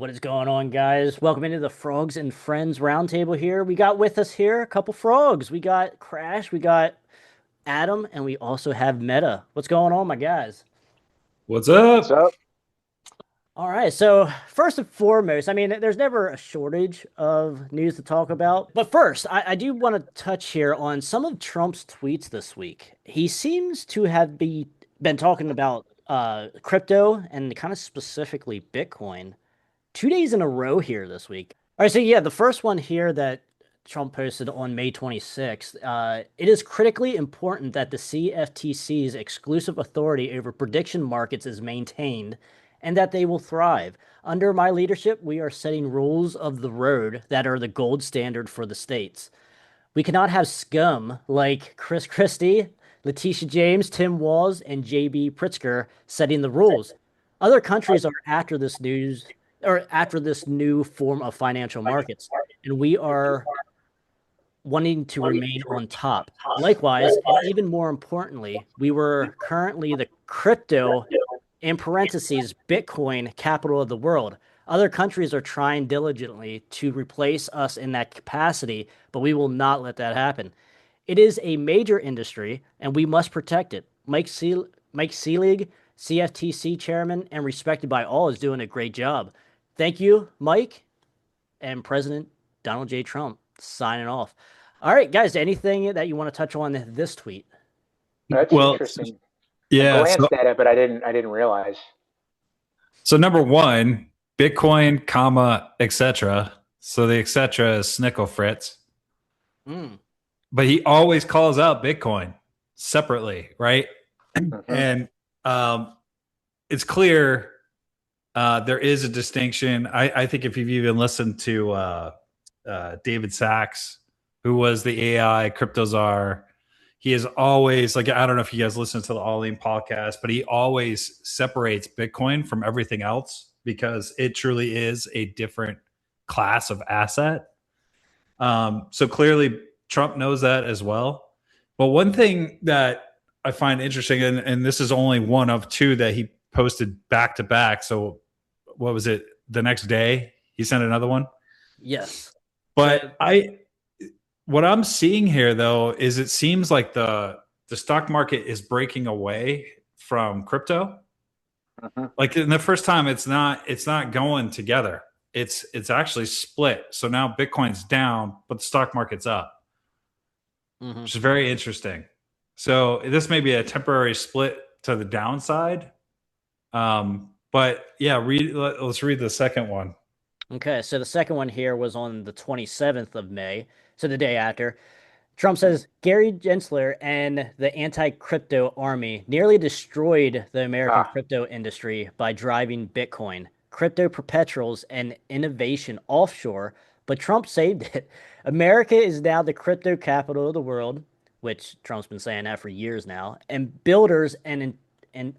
What is going on, guys? Welcome into the Frogs and Friends Roundtable here. We got with us here a couple frogs. We got Krash, we got Adam, and we also have Meta. What's going on, my guys? What's What's up? up? All right, so first and foremost, there's never a shortage of news to talk about. But first, I do want to touch here on some of Trump's tweets this week. He seems to have been talking about crypto and kind of specifically Bitcoin 2 days in a row here this week. All right, so yeah, the first one here that Trump posted on May 26th. It is critically important that the CFTC's exclusive authority over prediction markets is maintained and that they will thrive. Under my leadership, we are setting rules of the road that are the gold standard for the states. We cannot have scum like Chris Christie, Letitia James, Tim Walz, and JB Pritzker setting the rules. Other countries are after this news or after this new form of financial markets, and we are wanting to remain on top. Likewise, and even more importantly, we were currently the crypto, in parentheses, Bitcoin capital of the world. Other countries are trying diligently to replace us in that capacity, but we will not let that happen. It is a major industry, and we must protect it. Mike Seelig, CFTC chairman and respected by all, is doing a great job. Thank you, Mike, and President Donald J. Trump signing off. All right, guys, anything that you want to touch on this tweet? That's Well, interesting. I yeah. So, glanced at it, but I didn't realize. so number one, Bitcoin, comma, etc. So the etc. is Snickle Fritz, Mm. but he always calls out Bitcoin separately, right? Mhm. And it's clear there is a distinction. I think if you've even listened to David Sachs, who was the AI crypto czar, he is always like, I don't know if you guys listen to the All In podcast, but he always separates Bitcoin from everything else because it truly is a different class of asset. So clearly Trump knows that as well. But one thing that I find interesting, and this is only one of two that he posted back to back. So what was it? The next day he sent another one. Yes. So But what I'm seeing here though is it seems like the stock market is breaking away from crypto. Mhm. Like in the first time, it's not going together. It's actually split. So now Bitcoin's down, but the stock market's up, mhm. which is very interesting. So this may be a temporary split to the downside. But yeah, let's read the second one. Okay, so the second one here was on the 27th of May, so the day after. Trump says Gary Gensler and the anti-crypto army nearly destroyed the American Ah, crypto industry by driving Bitcoin, crypto perpetuals, and innovation offshore, but Trump saved it. America is now the crypto capital of the world, which Trump's been saying that for years now, and builders and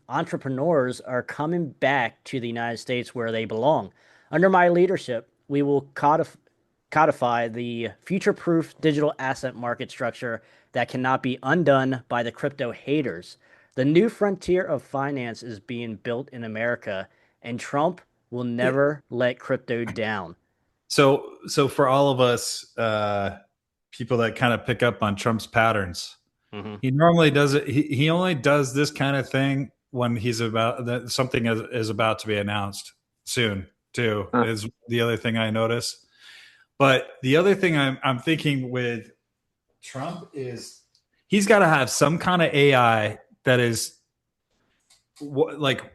entrepreneurs are coming back to the United States where they belong. Under my leadership, we will codify the future-proof digital asset market structure that cannot be undone by the crypto haters. The new frontier of finance is being built in America, and Trump will never let crypto down. So for all of us people that kind of pick up on Trump's patterns, Hmm. he normally does it. He only does this kind of thing when he's about that something is about to be announced soon. Too mm. is the other thing I notice. But the other thing I'm thinking with Trump is he's got to have some kind of AI that is like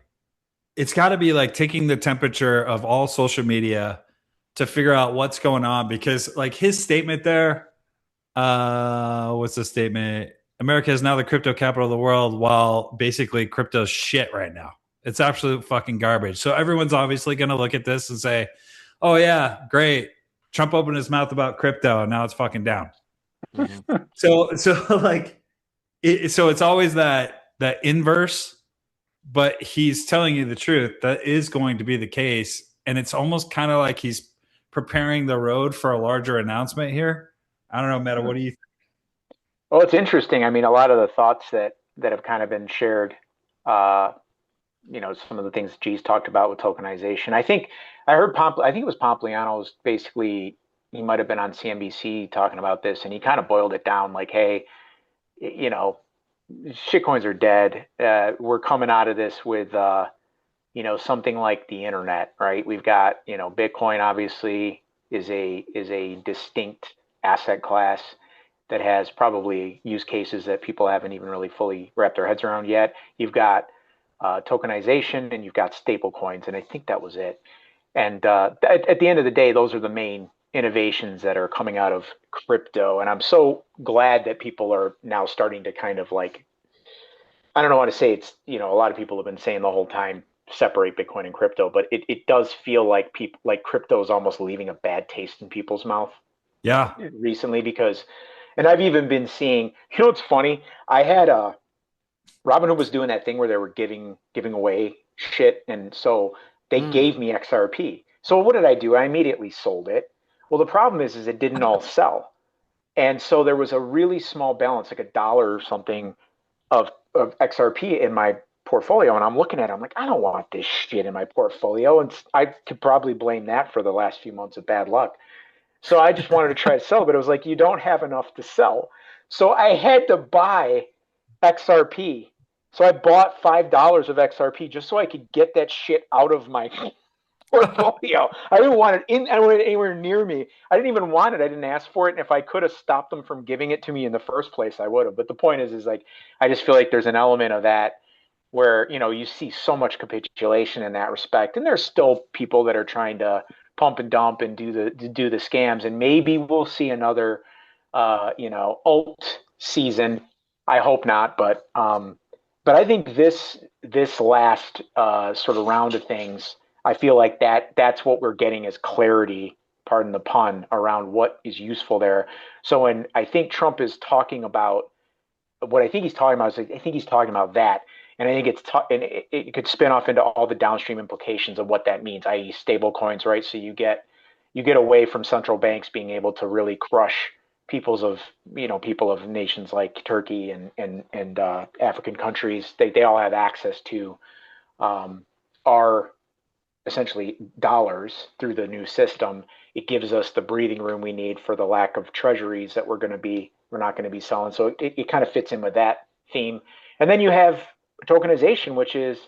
it's got to be like taking the temperature of all social media to figure out what's going on because like his statement there, what's the statement? America is now the crypto capital of the world, while basically crypto's shit right now. It's absolute fucking garbage. So everyone's obviously going to look at this and say, "Oh yeah, great. Trump opened his mouth about crypto, and now it's fucking down." Hmm. So like, so it's always that inverse, but he's telling you the truth. That is going to be the case, and it's almost kind of like he's preparing the road for a larger announcement here. I don't know, Meta. What do you? Well, it's interesting. I mean, a lot of the thoughts that have kind of been shared uh, some of the things G's talked about with tokenization. I think I think it was Pompliano was basically, he might have been on CNBC talking about this, and he kind of boiled it down like, hey, you know, shitcoins are dead. We're coming out of this with something like the internet, right? We've got, Bitcoin obviously is a distinct asset class that has probably use cases that people haven't even really fully wrapped their heads around yet. You've got tokenization, and you've got stable coins, and I think that was it. And at the end of the day, those are the main innovations that are coming out of crypto. And I'm so glad that people are now starting to kind of like, I don't know how to say, it's, a lot of people have been saying the whole time, separate Bitcoin and crypto, but it does feel like people, like, crypto is almost leaving a bad taste in people's mouth Yeah. recently, because, and I've even been seeing, what's funny? I had Robinhood was doing that thing where they were giving away shit, and so they gave me XRP. So what did I do? I immediately sold it. Well, the problem is it didn't all sell, and so there was a really small balance, like $1 or something, of XRP in my portfolio, and I'm looking at it, I'm like, I don't want this shit in my portfolio, and I could probably blame that for the last few months of bad luck. So I just wanted to try to sell, but it was like, you don't have enough to sell. So I had to buy XRP. So I bought $5 of XRP just so I could get that shit out of my portfolio. I didn't want it anywhere near me. I didn't even want it. I didn't ask for it. And if I could have stopped them from giving it to me in the first place, I would have. But the point is like, I just feel like there's an element of that where, you see so much capitulation in that respect. And there's still people that are trying to pump and dump and do the scams. And maybe we'll see another, alt season. I hope not. But I think this last sort of round of things, I feel like that's what we're getting is clarity, pardon the pun, around what is useful there. So when I think Trump is talking about what I think he's talking about, is I think he's talking about that. And I think and it could spin off into all the downstream implications of what that means, i.e. stable coins, right? So you get away from central banks being able to really crush people of nations like Turkey and African countries. They all have access to our essentially dollars through the new system. It gives us the breathing room we need for the lack of treasuries that we're not going to be selling. So it kind of fits in with that theme. And then you have tokenization, which is,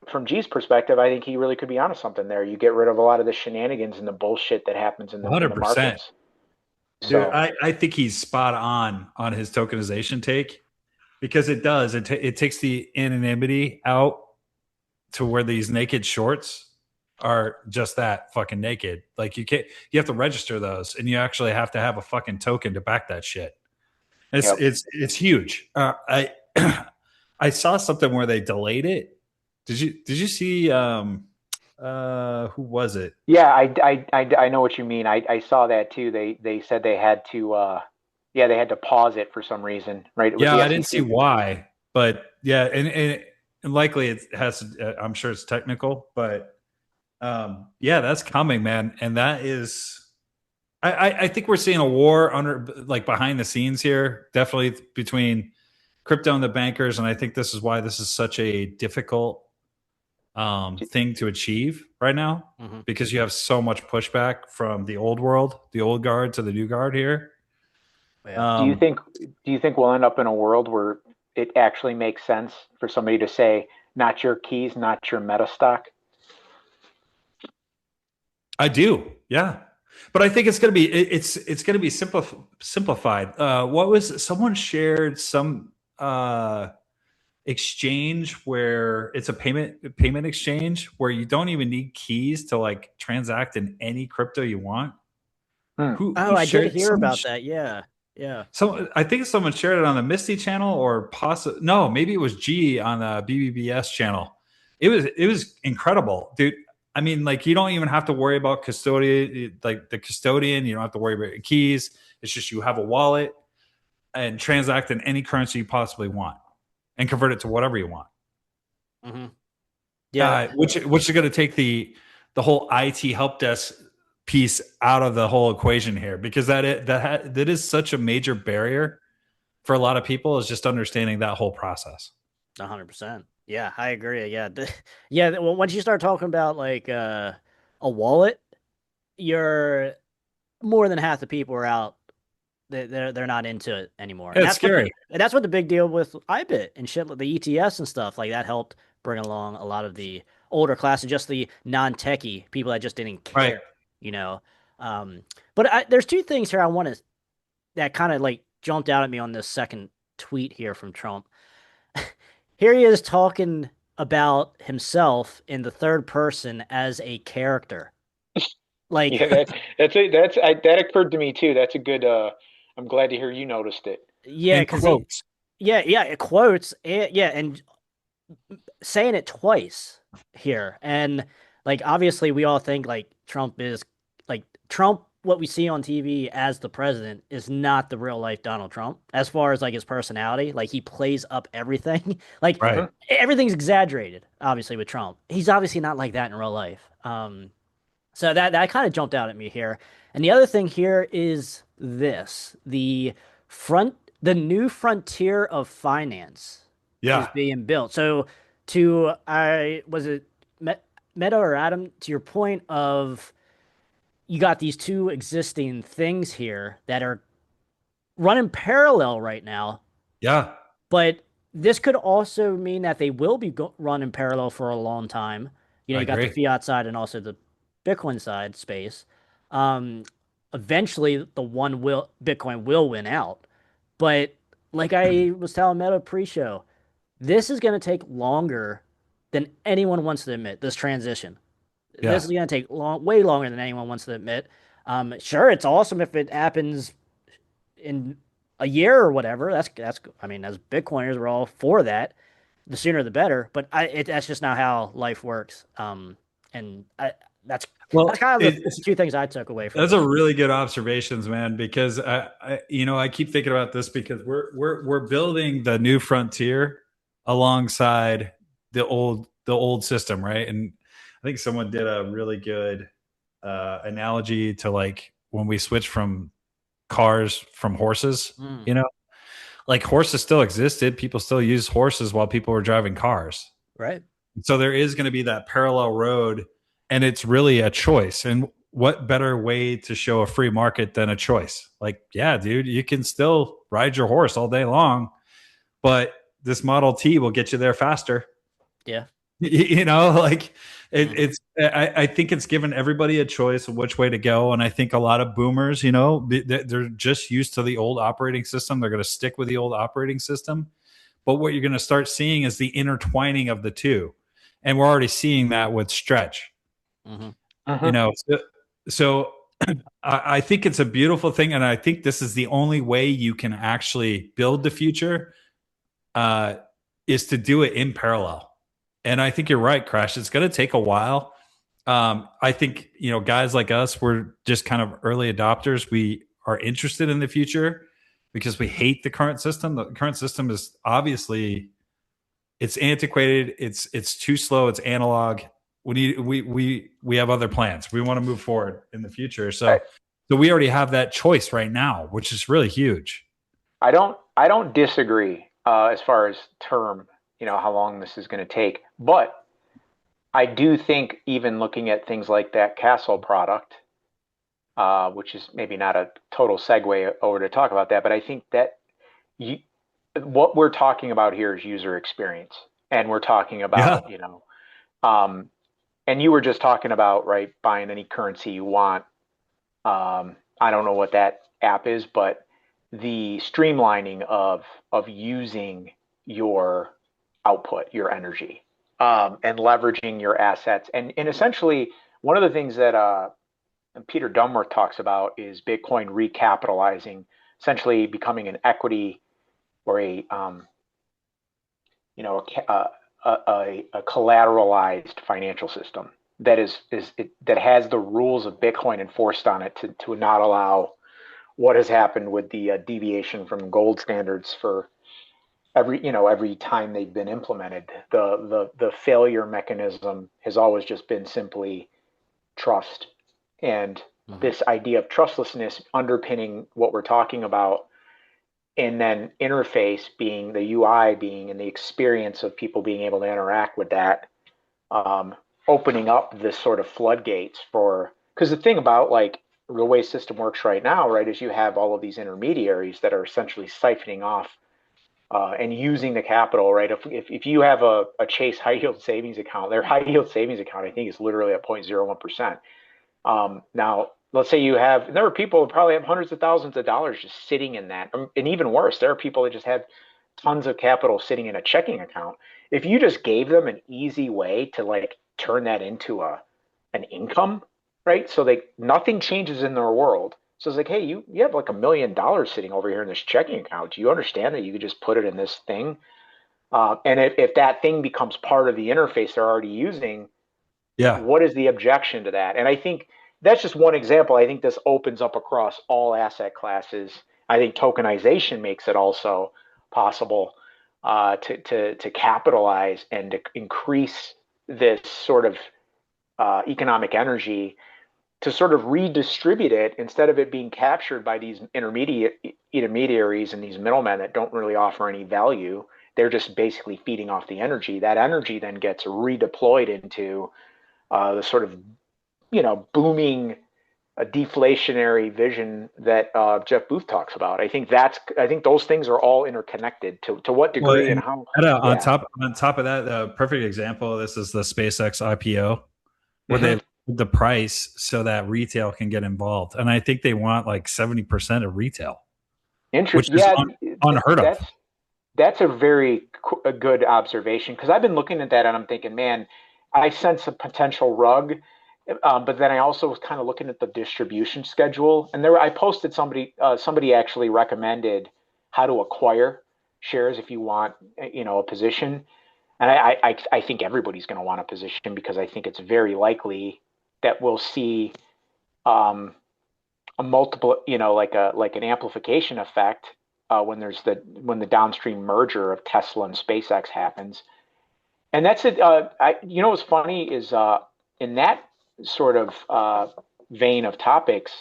from G's perspective, I think he really could be onto something there. You get rid of a lot of the shenanigans and the bullshit that happens in the 100%. markets. Dude, So I think he's spot on his tokenization take, because it does. It takes the anonymity out to where these naked shorts are just that, fucking naked. Like, you have to register those, and you actually have to have a fucking token to back that shit. It's huge. I I saw something where they delayed it. Did you see who was it? yeah, I know what you mean. I saw that too. They said they had to they had to pause it for some reason, right? Yeah, I didn't see why, but yeah, and likely it has. I'm sure it's technical, but yeah, that's coming, man, and that is. I think we're seeing a war behind the scenes here, definitely between crypto and the bankers, and I think this is why this is such a difficult thing to achieve right now, because you have so much pushback from the old world, the old guard to the new guard here. Do you think we'll end up in a world where it actually makes sense for somebody to say, not your keys, not your meta stock? I do, yeah. But I think it's going to be it's going to be simplified. What was someone shared some exchange where it's a payment exchange where you don't even need keys to like transact in any crypto you want. I did hear about that. Yeah. So I think someone shared it on the Misty channel, or no, maybe it was G on the BBBS channel. It was incredible, dude. I mean, like, you don't even have to worry about custodian, like the custodian. You don't have to worry about your keys. It's just you have a wallet and transact in any currency you possibly want and convert it to whatever you want. Yeah, which is going to take the whole IT help desk piece out of the whole equation here, because that is such a major barrier for a lot of people, is just understanding that whole process. 100%. Yeah, I agree. Yeah. Yeah, well, once you start talking about like a wallet, you're more than half the people are out. They're not into it anymore. Yeah, it's scary. And that's what the big deal with IBIT and shit, like the ETS and stuff like that helped bring along a lot of the older class and just the non-techie people that just didn't Right. care, you know. Um, but there's two things here I want to that kind of like jumped out at me on this second tweet here from Trump. Here he is talking about himself in the third person as a character. Like, Yeah, that occurred to me too. That's a good. I'm glad to hear you noticed it. yeah, In because he, quotes. yeah, it quotes, yeah, and saying it twice here. And like, obviously, we all think like Trump is like Trump, what we see on TV as the president is not the real life Donald Trump as far as like his personality. Like, he plays up everything, like, Right. Mhm. everything's exaggerated, obviously, with Trump. He's obviously not like that in real life. So that kind of jumped out at me here. And the other thing here is this: the new frontier of finance is Yeah. being built. So to I was it Meta or Adam, to your point of you got these two existing things here that are running parallel right now, Yeah. but this could also mean that they will be running parallel for a long time. You know, I you got the agree. fiat side and also the Bitcoin side space. Um, Eventually, the one will Bitcoin will win out. But like I was telling Meta pre-show, this is going to take longer than anyone wants to admit. This transition, this Yeah. is going to take way longer than anyone wants to admit. Sure, it's awesome if it happens in a year or whatever. That's I mean, as Bitcoiners, we're all for that. The sooner the better. But that's just not how life works. And that's Well, that's kind of the it's two things I took away from that's it. a really good observations, man. Because I keep thinking about this because we're building the new frontier alongside the old system, right? And I think someone did a really good analogy to like when we switch from cars from horses. Mm, You know, like horses still existed. People still use horses while people were driving cars. right. So there is going to be that parallel road, and it's really a choice. And what better way to show a free market than a choice? Like, yeah, dude, you can still ride your horse all day long, but this Model T will get you there faster. Yeah. You know, like Hmm. I think it's given everybody a choice of which way to go. And I think a lot of boomers, they're just used to the old operating system. They're going to stick with the old operating system. But what you're going to start seeing is the intertwining of the two. And we're already seeing that with Stretch, Hmm. you Mhm. know. So I think it's a beautiful thing. And I think this is the only way you can actually build the future uh, is to do it in parallel. And I think you're right, Krash. It's going to take a while. I think, guys like us, we're just kind of early adopters. We are interested in the future because we hate the current system. The current system is obviously it's antiquated. It's too slow. It's analog. We have other plans. We want to move forward in the future. I, So we already have that choice right now, which is really huge. I don't disagree as far as term, how long this is going to take, but I do think even looking at things like that Castle product, which is maybe not a total segue over to talk about that, but I think that you, what we're talking about here is user experience, and we're talking Yeah. about, um, and you were just talking about, right, buying any currency you want. I don't know what that app is, but the streamlining of using your output, your energy, and leveraging your assets, and essentially one of the things that Peter Dumworth talks about is Bitcoin recapitalizing, essentially becoming an equity or a you know a collateralized financial system that that has the rules of Bitcoin enforced on it to not allow what has happened with the deviation from gold standards for every time they've been implemented. The failure mechanism has always just been simply trust, and Hmm. this idea of trustlessness underpinning what we're talking about and then interface being the UI being and the experience of people being able to interact with that, um, opening up this sort of floodgates for, because the thing about like the way system works right now, right, is you have all of these intermediaries that are essentially siphoning off and using the capital, right? If you have a Chase high yield savings account, their high yield savings account, I think, is literally at 0.01%. Now, let's say you have, there are people who probably have hundreds of thousands of dollars just sitting in that. And even worse, there are people that just have tons of capital sitting in a checking account. If you just gave them an easy way to like turn that into an income, right? So they nothing changes in their world. So it's like, hey, you have like $1 million sitting over here in this checking account. Do you understand that you could just put it in this thing? And if that thing becomes part of the interface they're already using, Yeah. what is the objection to that? And I think that's just one example. I think this opens up across all asset classes. I think tokenization makes it also possible to capitalize and to increase this sort of economic energy, to sort of redistribute it instead of it being captured by these intermediaries and these middlemen that don't really offer any value. They're just basically feeding off the energy. That energy then gets redeployed into the sort of booming deflationary vision that Jeff Booth talks about. I think those things are all interconnected. To what Well, degree and how? on Yeah. top of that, the perfect example of this is the SpaceX IPO, where Mm-hmm. they the price so that retail can get involved, and I think they want like 70% of retail, which is Yeah, unheard of. that's a good observation, because I've been looking at that and I'm thinking, man, I sense a potential rug. But then I also was kind of looking at the distribution schedule, and I posted somebody actually recommended how to acquire shares if you want, a position. And I think everybody's going to want a position, because I think it's very likely that we'll see um, a multiple, like an amplification effect when the downstream merger of Tesla and SpaceX happens. And that's it. What's funny is in that sort of vein of topics,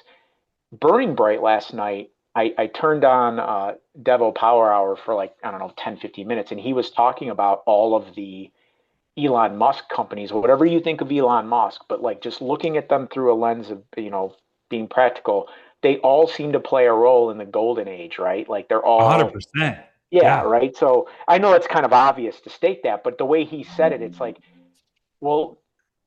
Burning Bright last night, I turned on Devo Power Hour for like, I don't know, 10, 15 minutes, and he was talking about all of the Elon Musk companies, whatever you think of Elon Musk, but like just looking at them through a lens of, being practical, they all seem to play a role in the golden age, right? Like they're all, 100%. yeah, Yeah. right. So I know it's kind of obvious to state that, but the way he said it, it's like, well,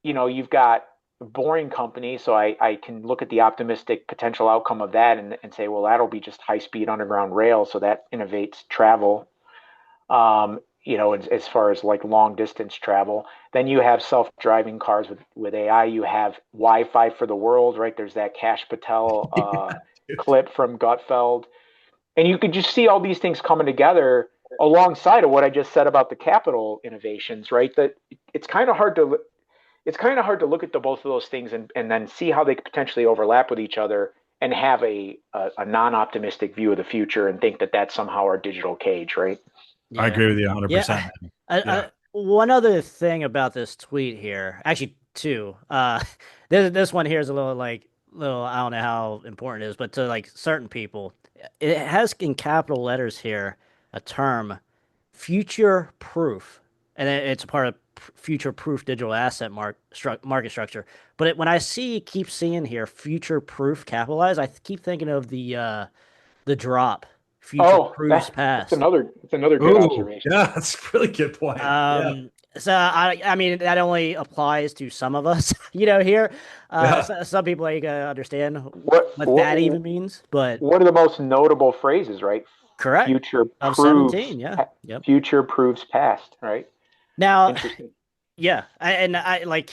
you've got a boring company, so I can look at the optimistic potential outcome of that and say, well, that'll be just high speed underground rail, so that innovates travel. As far as like long distance travel. Then you have self-driving cars with AI. You have Wi-Fi for the world, right? There's that Kash Patel clip from Gutfeld, and you could just see all these things coming together alongside of what I just said about the capital innovations, right? That it's kind of hard to look at both of those things and then see how they could potentially overlap with each other and have a non-optimistic view of the future and think that that's somehow our digital cage, right? I Yeah. agree with you Yeah. 100%. Yeah. One other thing about this tweet here, actually two. This one here is a little. I don't know how important it is, but to like certain people, it has in capital letters here a term, future proof, and it's a part of future proof digital asset market structure. But when I keep seeing here future proof capitalized, I keep thinking of the drop, future Oh, proofs past. it's another good Ooh, observation. yeah, that's a really good point. Yeah. So I mean that only applies to some of us, here. Yeah. Some people ain't gonna understand What what what that even means, but what are the most notable phrases, right? correct. Future Of proofs, 17, yeah. pa- Yep. future proofs past, right? Now, Interesting. yeah, and I like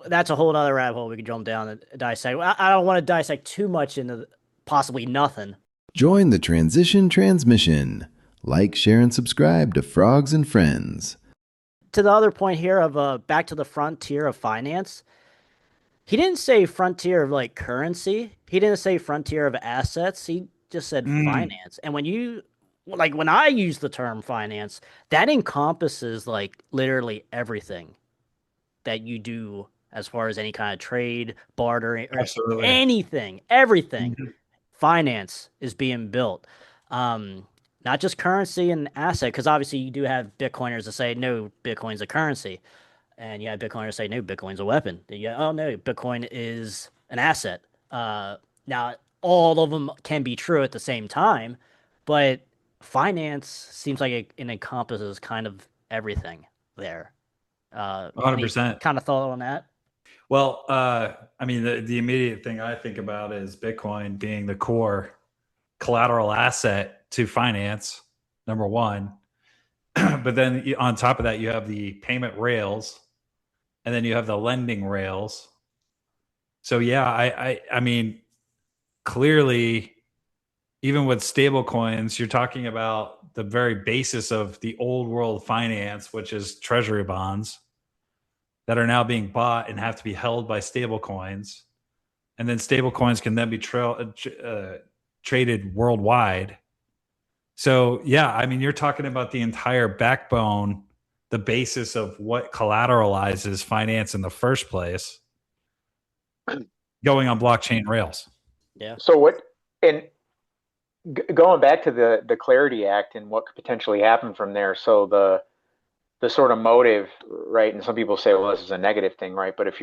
that's a whole other rabbit hole we could jump down and dissect. I don't want to dissect too much into possibly nothing. Join the transition transmission. Like, share, and subscribe to Frogs and Friends. To the other point here of back to the frontier of finance, he didn't say frontier of like currency. He didn't say frontier of assets. He just said Mm. finance. And when I use the term finance, that encompasses like literally everything that you do as far as any kind of trade, bartering, or Absolutely. anything, everything. Mhm. Finance is being built. Um, not just currency and asset, because obviously you do have Bitcoiners that say no, Bitcoin's a currency, and you have Bitcoiners say no, Bitcoin's a weapon. Oh no, Bitcoin is an asset. Now all of them can be true at the same time, but finance seems like it encompasses kind of everything there. Any 100%. kind of thought on that? Well, I mean, the immediate thing I think about is Bitcoin being the core collateral asset to finance, number one. But then on top of that, you have the payment rails, and then you have the lending rails. So yeah, I mean, clearly, even with stable coins, you're talking about the very basis of the old world finance, which is treasury bonds that are now being bought and have to be held by stable coins. And then stable coins can then be traded worldwide. So yeah, I mean, you're talking about the entire backbone, the basis of what collateralizes finance in the first place, going on blockchain rails. Yeah. So what, and going back to the Clarity Act and what could potentially happen from there. So the sort of motive, right? And some people say, well, this is a negative thing, right? But if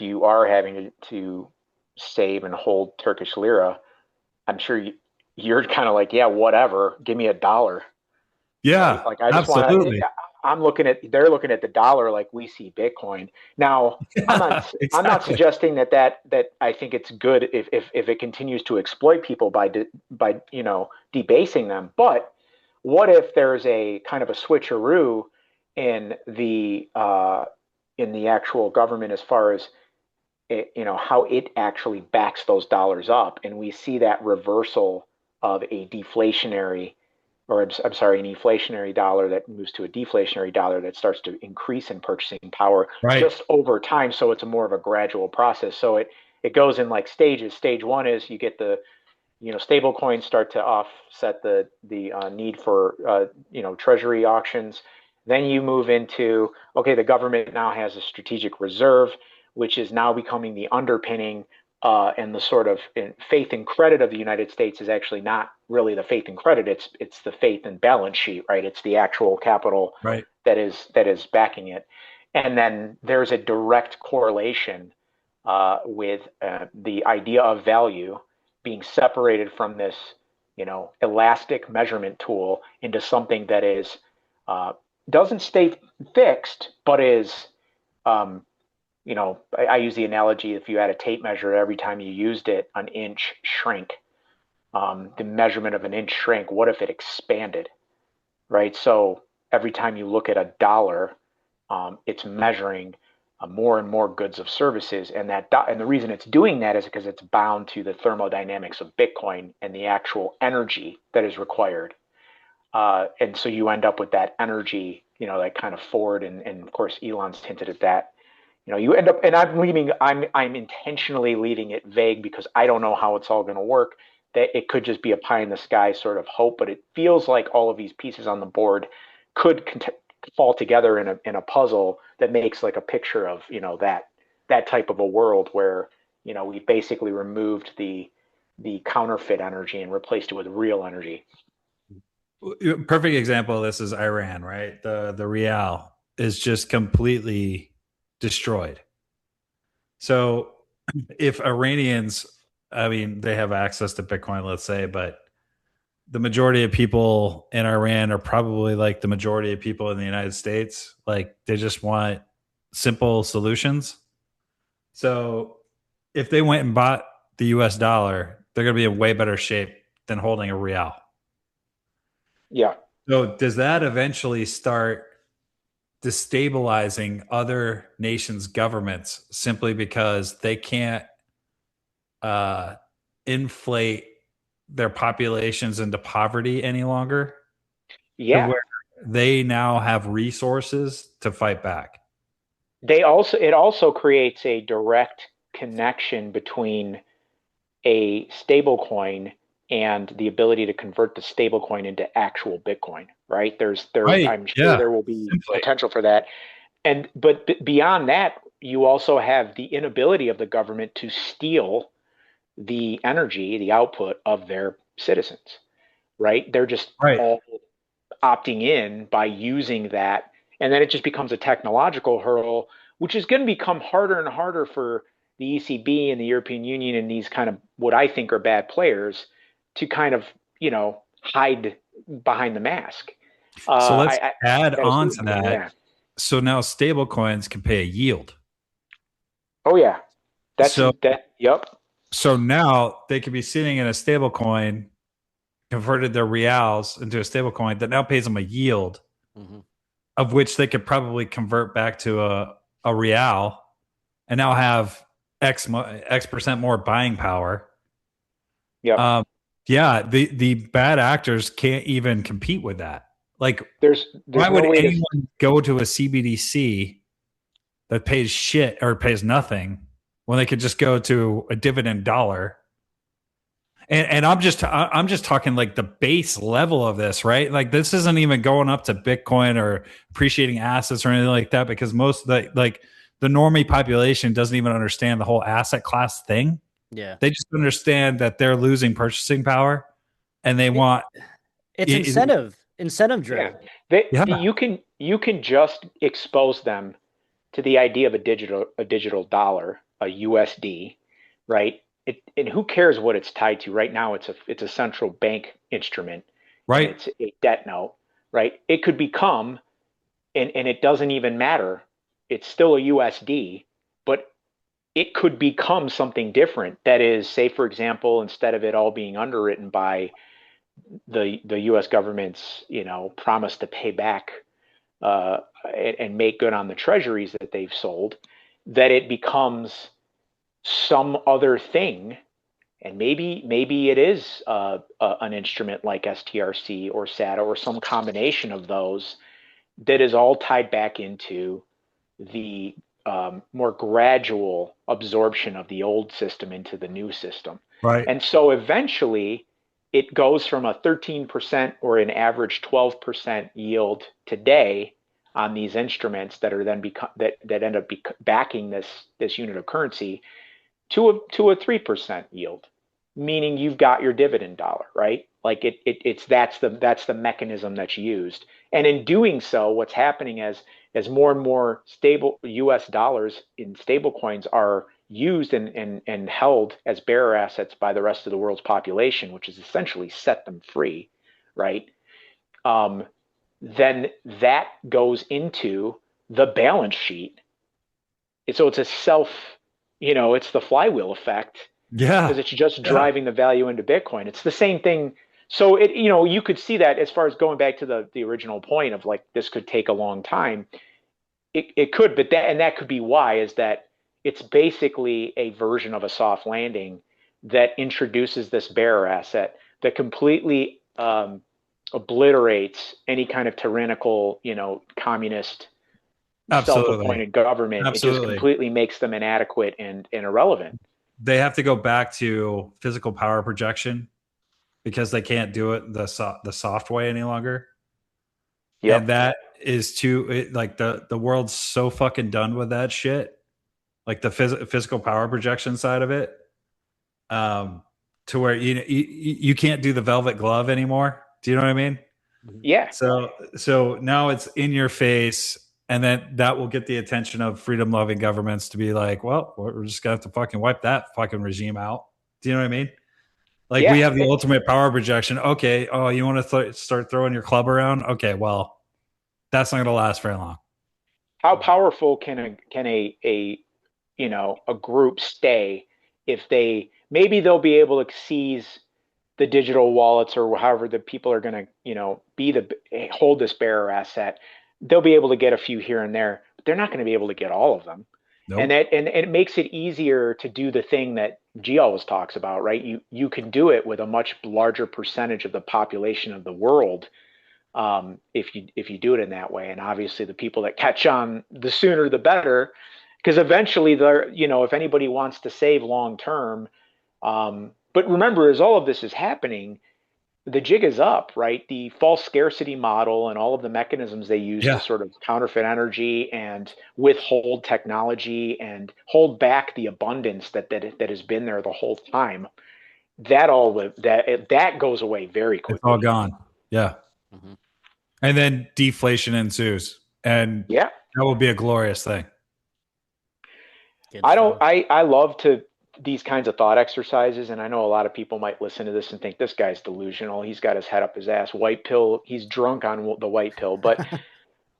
you are having to save and hold Turkish lira, I'm sure you're kind of like, yeah, whatever, give me $1. Yeah, Right? Like I just want to. absolutely. They're looking at the dollar like we see Bitcoin. Now, Yeah, I'm not exactly. suggesting that I think it's good if it continues to exploit people by debasing them. But what if there's a kind of a switcheroo in the actual government as far as how it actually backs those dollars up, and we see that reversal of a deflationary or I'm sorry, an inflationary dollar that moves to a deflationary dollar that starts to increase in purchasing power Right. just over time. So it's a more of a gradual process. So it goes in like stages. Stage one is you get the stable coins start to offset the need for treasury auctions. Then you move into, okay, the government now has a strategic reserve, which is now becoming the underpinning, and the sort of faith and credit of the United States is actually not really the faith and credit. It's the faith and balance sheet, right? It's the actual capital Right. that is backing it. And then there's a direct correlation with the idea of value being separated from this, elastic measurement tool into something that is doesn't stay fixed, but is, I use the analogy: if you had a tape measure, every time you used it, an inch shrank. The measurement of an inch shrank. What if it expanded, right? So every time you look at $1, it's measuring more and more goods of services, and and the reason it's doing that is because it's bound to the thermodynamics of Bitcoin and the actual energy that is required. And so you end up with that energy, that kind of forward, and of course Elon's hinted at that. You end up, and I'm intentionally leaving it vague because I don't know how it's all going to work. That it could just be a pie in the sky sort of hope, but it feels like all of these pieces on the board could fall together in a puzzle that makes like a picture of that type of a world where we basically removed the counterfeit energy and replaced it with real energy. Perfect example of this is Iran, right? The real is just completely destroyed. So if Iranians, I mean, they have access to Bitcoin, let's say, but the majority of people in Iran are probably like the majority of people in the United States. Like they just want simple solutions. So if they went and bought the US dollar, they're going to be in way better shape than holding a real. Yeah. So does that eventually start destabilizing other nations' governments simply because they can't uh, inflate their populations into poverty any longer, to Yeah. where they now have resources to fight back? It also creates a direct connection between a stable coin and the ability to convert the stable coin into actual Bitcoin, right? Right. I'm sure Yeah. there will be Simply. potential for that. But beyond that, you also have the inability of the government to steal the energy, the output of their citizens. right? They're just Right. all opting in by using that. And then it just becomes a technological hurdle, which is going to become harder and harder for the ECB and the European Union and these kind of what I think are bad players to kind of, hide behind the mask. So let's add That is, on to that. yeah. So now stable coins can pay a yield. Oh yeah. So Yep. so now they could be sitting in a stable coin, converted their reals into a stable coin that now pays them a yield, of which they could probably convert back to a real and now have X percent more buying power. Yep. Yeah, the bad actors can't even compete with that. Like, there's why no would way anyone go to a CBDC that pays shit or pays nothing when they could just go to a dividend dollar? And I'm just talking like the base level of this, right? Like this isn't even going up to Bitcoin or appreciating assets or anything like that, because most of the normie population doesn't even understand the whole asset class thing. Yeah. They just understand that they're losing purchasing power and they want It's incentive yeah. driven. You can just expose them to the idea of a digital dollar, a USD, right? And who cares what it's tied to? Right now, it's a central bank instrument, and right. it's a debt note, right? It could become, and it doesn't even matter. It's still a USD, but it could become something different. That is, say, for example, instead of it all being underwritten by the U.S. government's, promise to pay back and make good on the treasuries that they've sold, that it becomes some other thing, and maybe it is an instrument like STRC or Sata or some combination of those that is all tied back into the more gradual absorption of the old system into the new system. Right. And so eventually it goes from a 13% or an average 12% yield today on these instruments that are then that end up backing this unit of currency to a 3% yield, meaning you've got your dividend dollar, right? Like that's the mechanism that's used. And in doing so, what's happening as more and more stable US dollars in stable coins are used and held as bearer assets by the rest of the world's population, which is essentially set them free, right? Then that goes into the balance sheet. So it's a it's the flywheel effect, Yeah. because it's just driving the value into Bitcoin. It's the same thing. So you could see that as far as going back to the original point of like, this could take a long time. It could, but that could be why, is that it's basically a version of a soft landing that introduces this bearer asset that completely obliterates any kind of tyrannical, communist self-appointed government. It just completely makes them inadequate and irrelevant. They have to go back to physical power projection because they can't do it the soft way any longer. Yep. And that is like the world's so fucking done with that shit, like the physical power projection side of it, to where you can't do the velvet glove anymore. Do you know what I mean? Yeah. So now it's in your face, and then that will get the attention of freedom-loving governments to be like, well, we're just gonna have to fucking wipe that fucking regime out. Do you know what I mean? Like, we have the ultimate power projection. Okay, oh, you want to start throwing your club around? Okay, well, that's not going to last very long. How powerful can a group stay if maybe they'll be able to seize the digital wallets, or however the people are going to hold this bearer asset. They'll be able to get a few here and there, but they're not going to be able to get all of them. Nope. And it makes it easier to do the thing that G always talks about, right? You can do it with a much larger percentage of the population of the world, if you do it in that way. And obviously the people that catch on, the sooner the better, because eventually if anybody wants to save long term, but remember, as all of this is happening, the jig is up, right? The false scarcity model and all of the mechanisms they use to sort of counterfeit energy and withhold technology and hold back the abundance that has been there the whole time that goes away very quickly. It's all gone. Yeah. Mm-hmm. And then deflation ensues. And Yeah. that will be a glorious thing. I love these kinds of thought exercises, and I know a lot of people might listen to this and think this guy's delusional. He's got his head up his ass. White pill. He's drunk on the white pill. But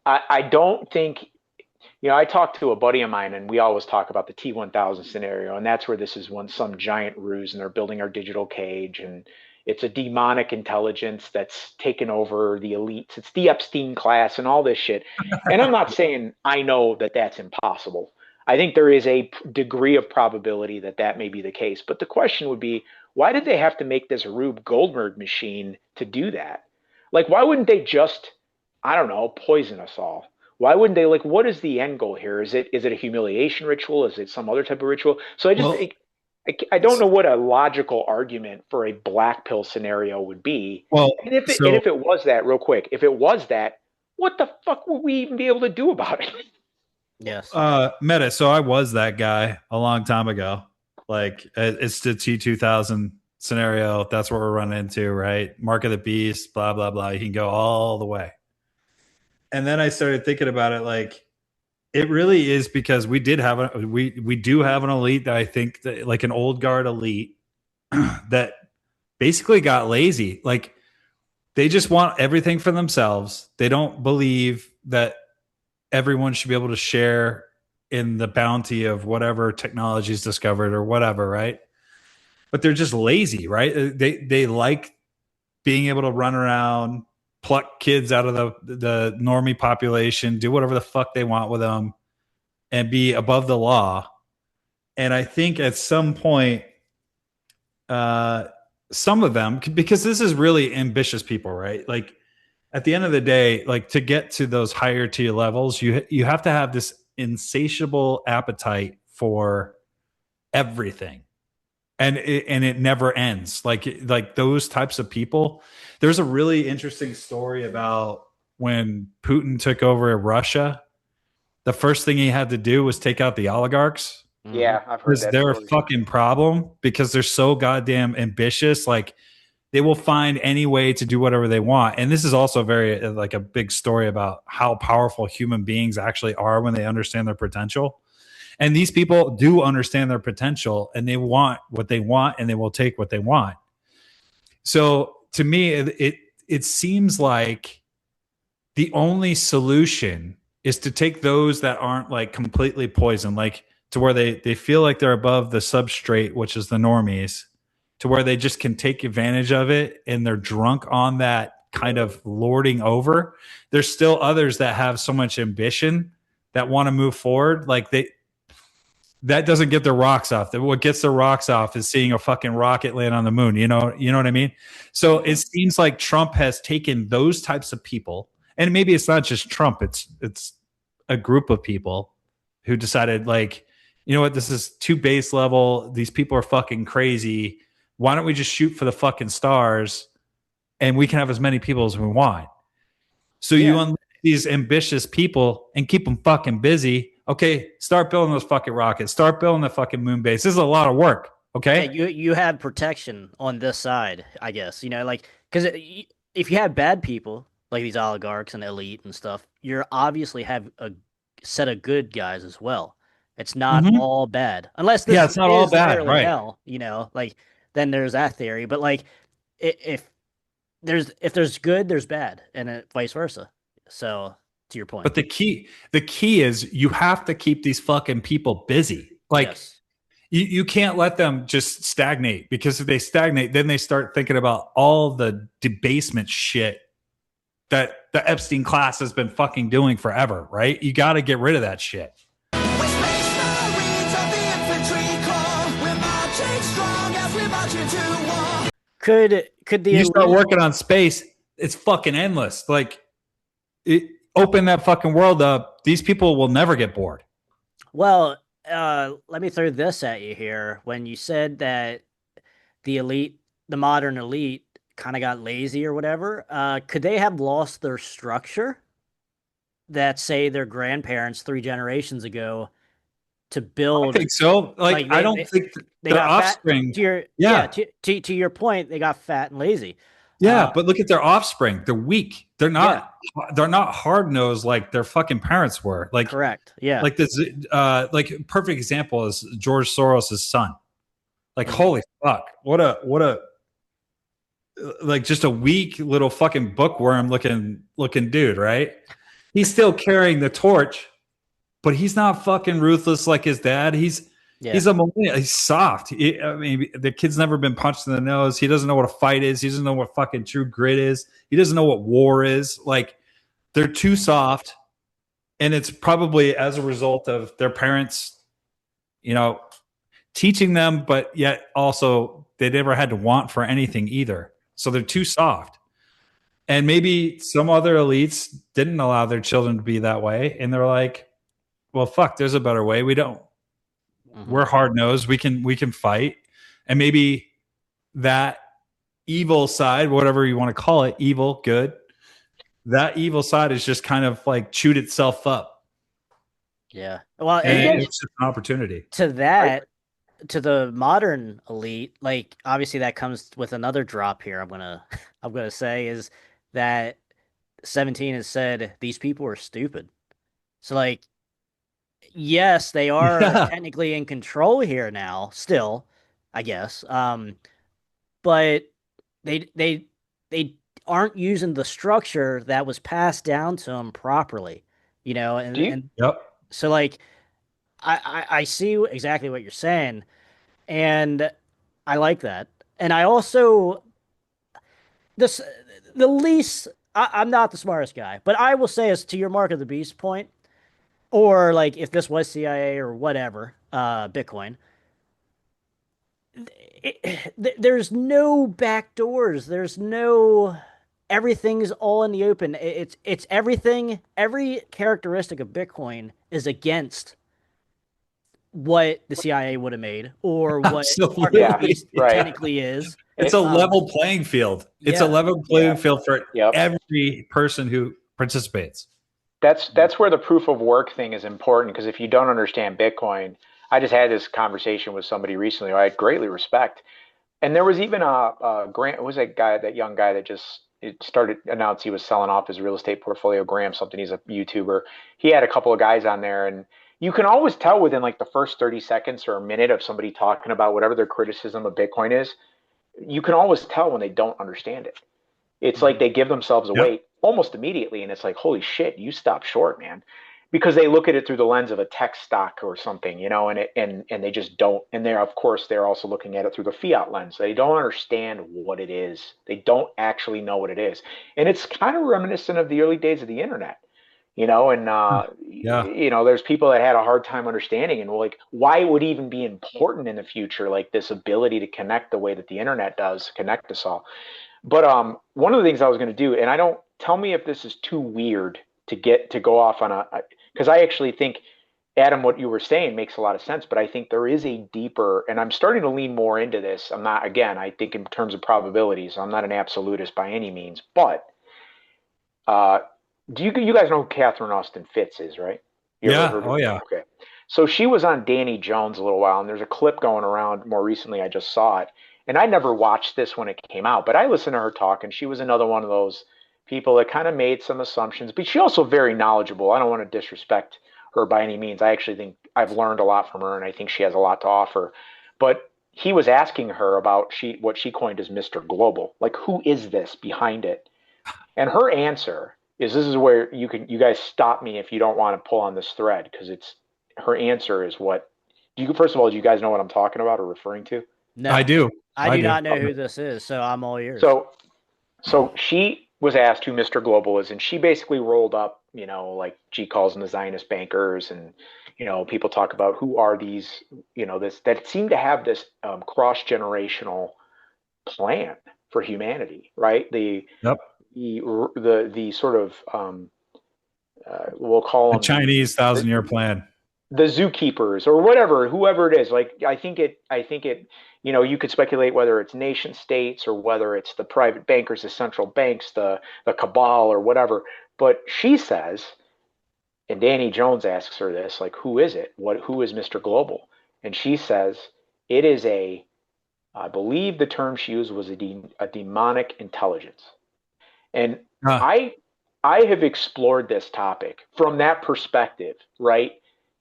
I don't think, I talked to a buddy of mine, and we always talk about the T1000 scenario, and that's where this is some giant ruse, and they're building our digital cage, and it's a demonic intelligence that's taken over the elites. It's the Epstein class and all this shit. And I'm not saying I know that that's impossible. I think there is a degree of probability that that may be the case. But the question would be, why did they have to make this Rube Goldberg machine to do that? Like, why wouldn't they just, I don't know, poison us all? Why wouldn't they, like, what is the end goal here? Is it a humiliation ritual? Is it some other type of ritual? So I don't know what a logical argument for a black pill scenario would be. Well, and if it was that, real quick, if it was that, what the fuck would we even be able to do about it? Yes. Meta. So I was that guy a long time ago. Like it's the T2000 scenario. That's what we're running into, right? Mark of the beast, blah, blah, blah. You can go all the way. And then I started thinking about it. Like it really is because we do have an elite that I think that, like an old guard elite that basically got lazy. Like they just want everything for themselves. They don't believe that everyone should be able to share in the bounty of whatever technology is discovered or whatever, right? But they're just lazy, right? They like being able to run around, pluck kids out of the normie population, do whatever the fuck they want with them, and be above the law. And I think at some point, some of them, because this is really ambitious people, right? Like at the end of the day, like to get to those higher tier levels, you have to have this insatiable appetite for everything, and it never ends. Like those types of people. There's a really interesting story about when Putin took over Russia. The first thing he had to do was take out the oligarchs. Yeah, I've heard that. They're a fucking problem because they're so goddamn ambitious. Like they will find any way to do whatever they want. And this is also very like a big story about how powerful human beings actually are when they understand their potential. And these people do understand their potential and they want what they want and they will take what they want. So to me, it seems like the only solution is to take those that aren't like completely poisoned, like to where they feel like they're above the substrate, which is the normies, to where they just can take advantage of it and they're drunk on that kind of lording over. There's still others that have so much ambition that want to move forward. Like that doesn't get their rocks off. What gets their rocks off is seeing a fucking rocket land on the moon. You know what I mean? So it seems like Trump has taken those types of people, and maybe it's not just Trump. It's a group of people who decided, like, you know what, this is too base level. These people are fucking crazy. Why don't we just shoot for the fucking stars and we can have as many people as we want? So you unleash these ambitious people and keep them fucking busy. Okay, start building those fucking rockets. Start building the fucking moon base. This is a lot of work. Okay, yeah, you have protection on this side, I guess. Like because if you have bad people like these oligarchs and elite and stuff, you obviously have a set of good guys as well. It's not all bad, unless this it's not all bad, right? Hell, like then there's that theory. But like if there's good, there's bad, and vice versa. So to your point, but the key is you have to keep these fucking people busy. Like yes. you can't let them just stagnate, because if they stagnate, then they start thinking about all the debasement shit that the Epstein class has been fucking doing forever, right? You got to get rid of that shit. Could the you start working on space? It's fucking endless. Like, open that fucking world up. These people will never get bored. Well, let me throw this at you here. When you said that the elite, the modern elite, kind of got lazy or whatever, could they have lost their structure that, say, their grandparents 3 generations ago to I build. think so. Like, I don't think they their got fat. offspring. Yeah, to your point, they got fat and lazy. Yeah, but look at their offspring. They're weak. They're not. Yeah. They're not hard nosed like their fucking parents were. Like, correct. Yeah. like this. Like perfect example is George Soros' son. Like, holy fuck, what a like just a weak little fucking bookworm looking dude, right? He's still carrying the torch, but he's not fucking ruthless like his dad. He's a millennial. He's soft. I mean, the kid's never been punched in the nose. He doesn't know what a fight is. He doesn't know what fucking true grit is. He doesn't know what war is. Like, they're too soft, and it's probably as a result of their parents, teaching them, but yet also they never had to want for anything either. So they're too soft. And maybe some other elites didn't allow their children to be that way, and they're like, well, fuck, there's a better way. We don't. We're hard nosed. We can fight. And maybe that evil side, whatever you want to call it, evil, good, that evil side is just kind of like chewed itself up. Yeah. Well, and it's just an opportunity. To that, to the modern elite, like obviously that comes with another drop here. I'm gonna say is that 17 has said these people are stupid. So like, yes, they are technically in control here now, still, I guess. But they aren't using the structure that was passed down to them properly, and Yep. so like I see exactly what you're saying, and I like that. And I also the least I'm not the smartest guy, but I will say, as to your Mark of the Beast point, or like if this was CIA or whatever, Bitcoin, there's no back doors. There's no, everything's all in the open. It's everything. Every characteristic of Bitcoin is against what the CIA would have made, or what Mark of the Beast technically is. It's a level playing field. It's a level playing field for every person who participates. That's where the proof of work thing is important, because if you don't understand Bitcoin, I just had this conversation with somebody recently who I greatly respect, and there was even Grant, was that young guy that just started announced he was selling off his real estate portfolio. Graham something, he's a YouTuber. He had a couple of guys on there, and you can always tell within like the first 30 seconds or a minute of somebody talking about whatever their criticism of Bitcoin is, you can always tell when they don't understand it. It's like they give themselves away almost immediately, and it's like, holy shit, you stopped short, man. Because they look at it through the lens of a tech stock or something, and they just don't. And they're also looking at it through the fiat lens. They don't understand what it is. They don't actually know what it is. And it's kind of reminiscent of the early days of the internet, there's people that had a hard time understanding, and like, why it would even be important in the future, like this ability to connect the way that the internet does, connect us all. But one of the things I was going to do, and I don't, tell me if this is too weird to go off on because I actually think, Adam, what you were saying makes a lot of sense, but I think there is a deeper, and I'm starting to lean more into this. I'm not, again, I think in terms of probabilities, I'm not an absolutist by any means, but do you guys know who Catherine Austin Fitts is, right? Oh yeah. Okay. So she was on Danny Jones a little while, and there's a clip going around more recently. I just saw it. And I never watched this when it came out, but I listened to her talk, and she was another one of those people that kind of made some assumptions, but she's also very knowledgeable. I don't want to disrespect her by any means. I actually think I've learned a lot from her, and I think she has a lot to offer. But he was asking her about what she coined as Mr. Global. Like, who is this behind it? And her answer is, this is where you guys stop me if you don't want to pull on this thread, because her answer is first of all, do you guys know what I'm talking about or referring to? No, I do. I do not know who this is, so I'm all ears. So she was asked who Mr. Global is, and she basically rolled up, like she calls them the Zionist bankers, and people talk about who are these, that seem to have this cross-generational plan for humanity, right? The sort of we'll call them the Chinese 1,000-year plan, the zookeepers or whoever it is. Like, I think it, you could speculate whether it's nation states or whether it's the private bankers, the central banks, the cabal or whatever. But she says And Danny Jones asks her this, like, who is it? Who is Mr. Global? And she says, it is I believe the term she used was a demonic intelligence. And Huh. I have explored this topic from that perspective, right?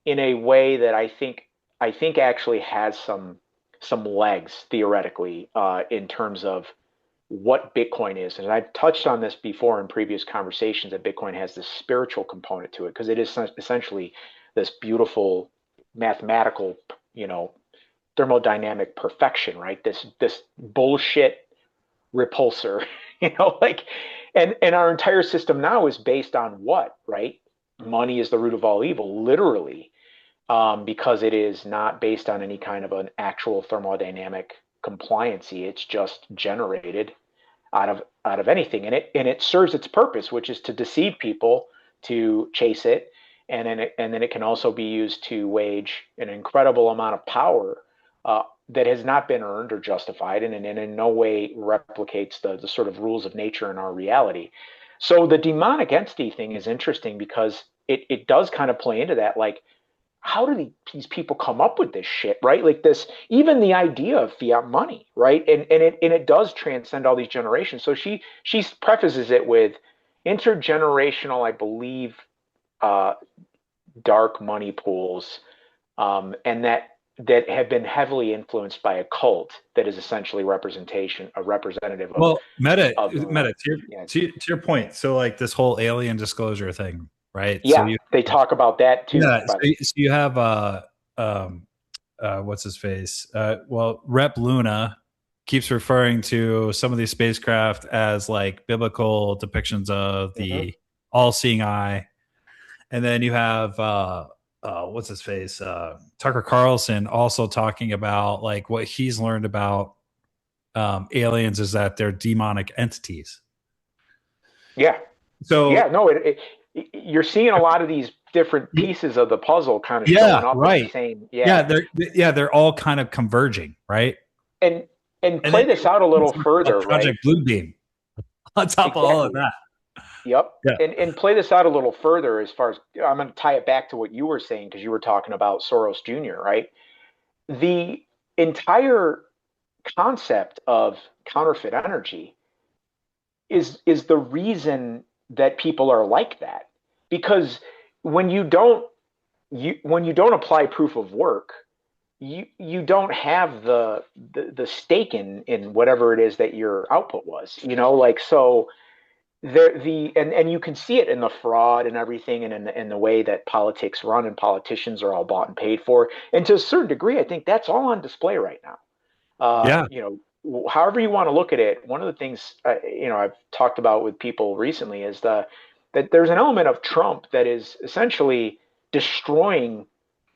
In a way that I think actually has some legs theoretically in terms of what Bitcoin is. And I've touched on this before in previous conversations that Bitcoin has this spiritual component to it because it is essentially this beautiful mathematical, you know, thermodynamic perfection, right? This bullshit repulsor, like, and our entire system now is based on what, right? Money is the root of all evil, literally, because it is not based on any kind of an actual thermodynamic compliancy. It's just generated out of anything, and it serves its purpose, which is to deceive people, to chase it, and then it can also be used to wage an incredible amount of power that has not been earned or justified, and in no way replicates the sort of rules of nature in our reality. So the demonic entity thing is interesting because it does kind of play into that, like, how do these people come up with this shit, right? Like this, even the idea of fiat money, right? And it does transcend all these generations. So she prefaces it with intergenerational, I believe, uh, dark money pools, and that have been heavily influenced by a cult that is essentially a representative of Well, meta, of yeah, to your point. So like this whole alien disclosure thing, right? So yeah, they talk about that too. yeah, so you have um what's his face? Well, Rep Luna keeps referring to some of these spacecraft as like biblical depictions of Mhm. the all-seeing eye. And then you have what's his face? Tucker Carlson also talking about like what he's learned about aliens is that they're demonic entities. Yeah, yeah, So no, you're seeing a lot of these different pieces of the puzzle kind of showing yeah, up in the right. same, Yeah, yeah. they're all kind of converging, right? And And play then this out a little about further, right? Project Bluebeam on top of all of Exactly. that. Yep. Yeah. And play this out a little further as far as I'm going to tie it back to what you were saying because you were talking about Soros Jr., right? The entire concept of counterfeit energy is the reason that people are like that. Because when you don't apply proof of work, you don't have the stake in whatever it is that your output was, like, so and you can see it in the fraud and everything, and in the way that politics run and politicians are all bought and paid for, and to a certain degree I think that's all on display right now. Yeah. However you want to look at it, one of the things I've talked about with people recently is that there's an element of Trump that is essentially destroying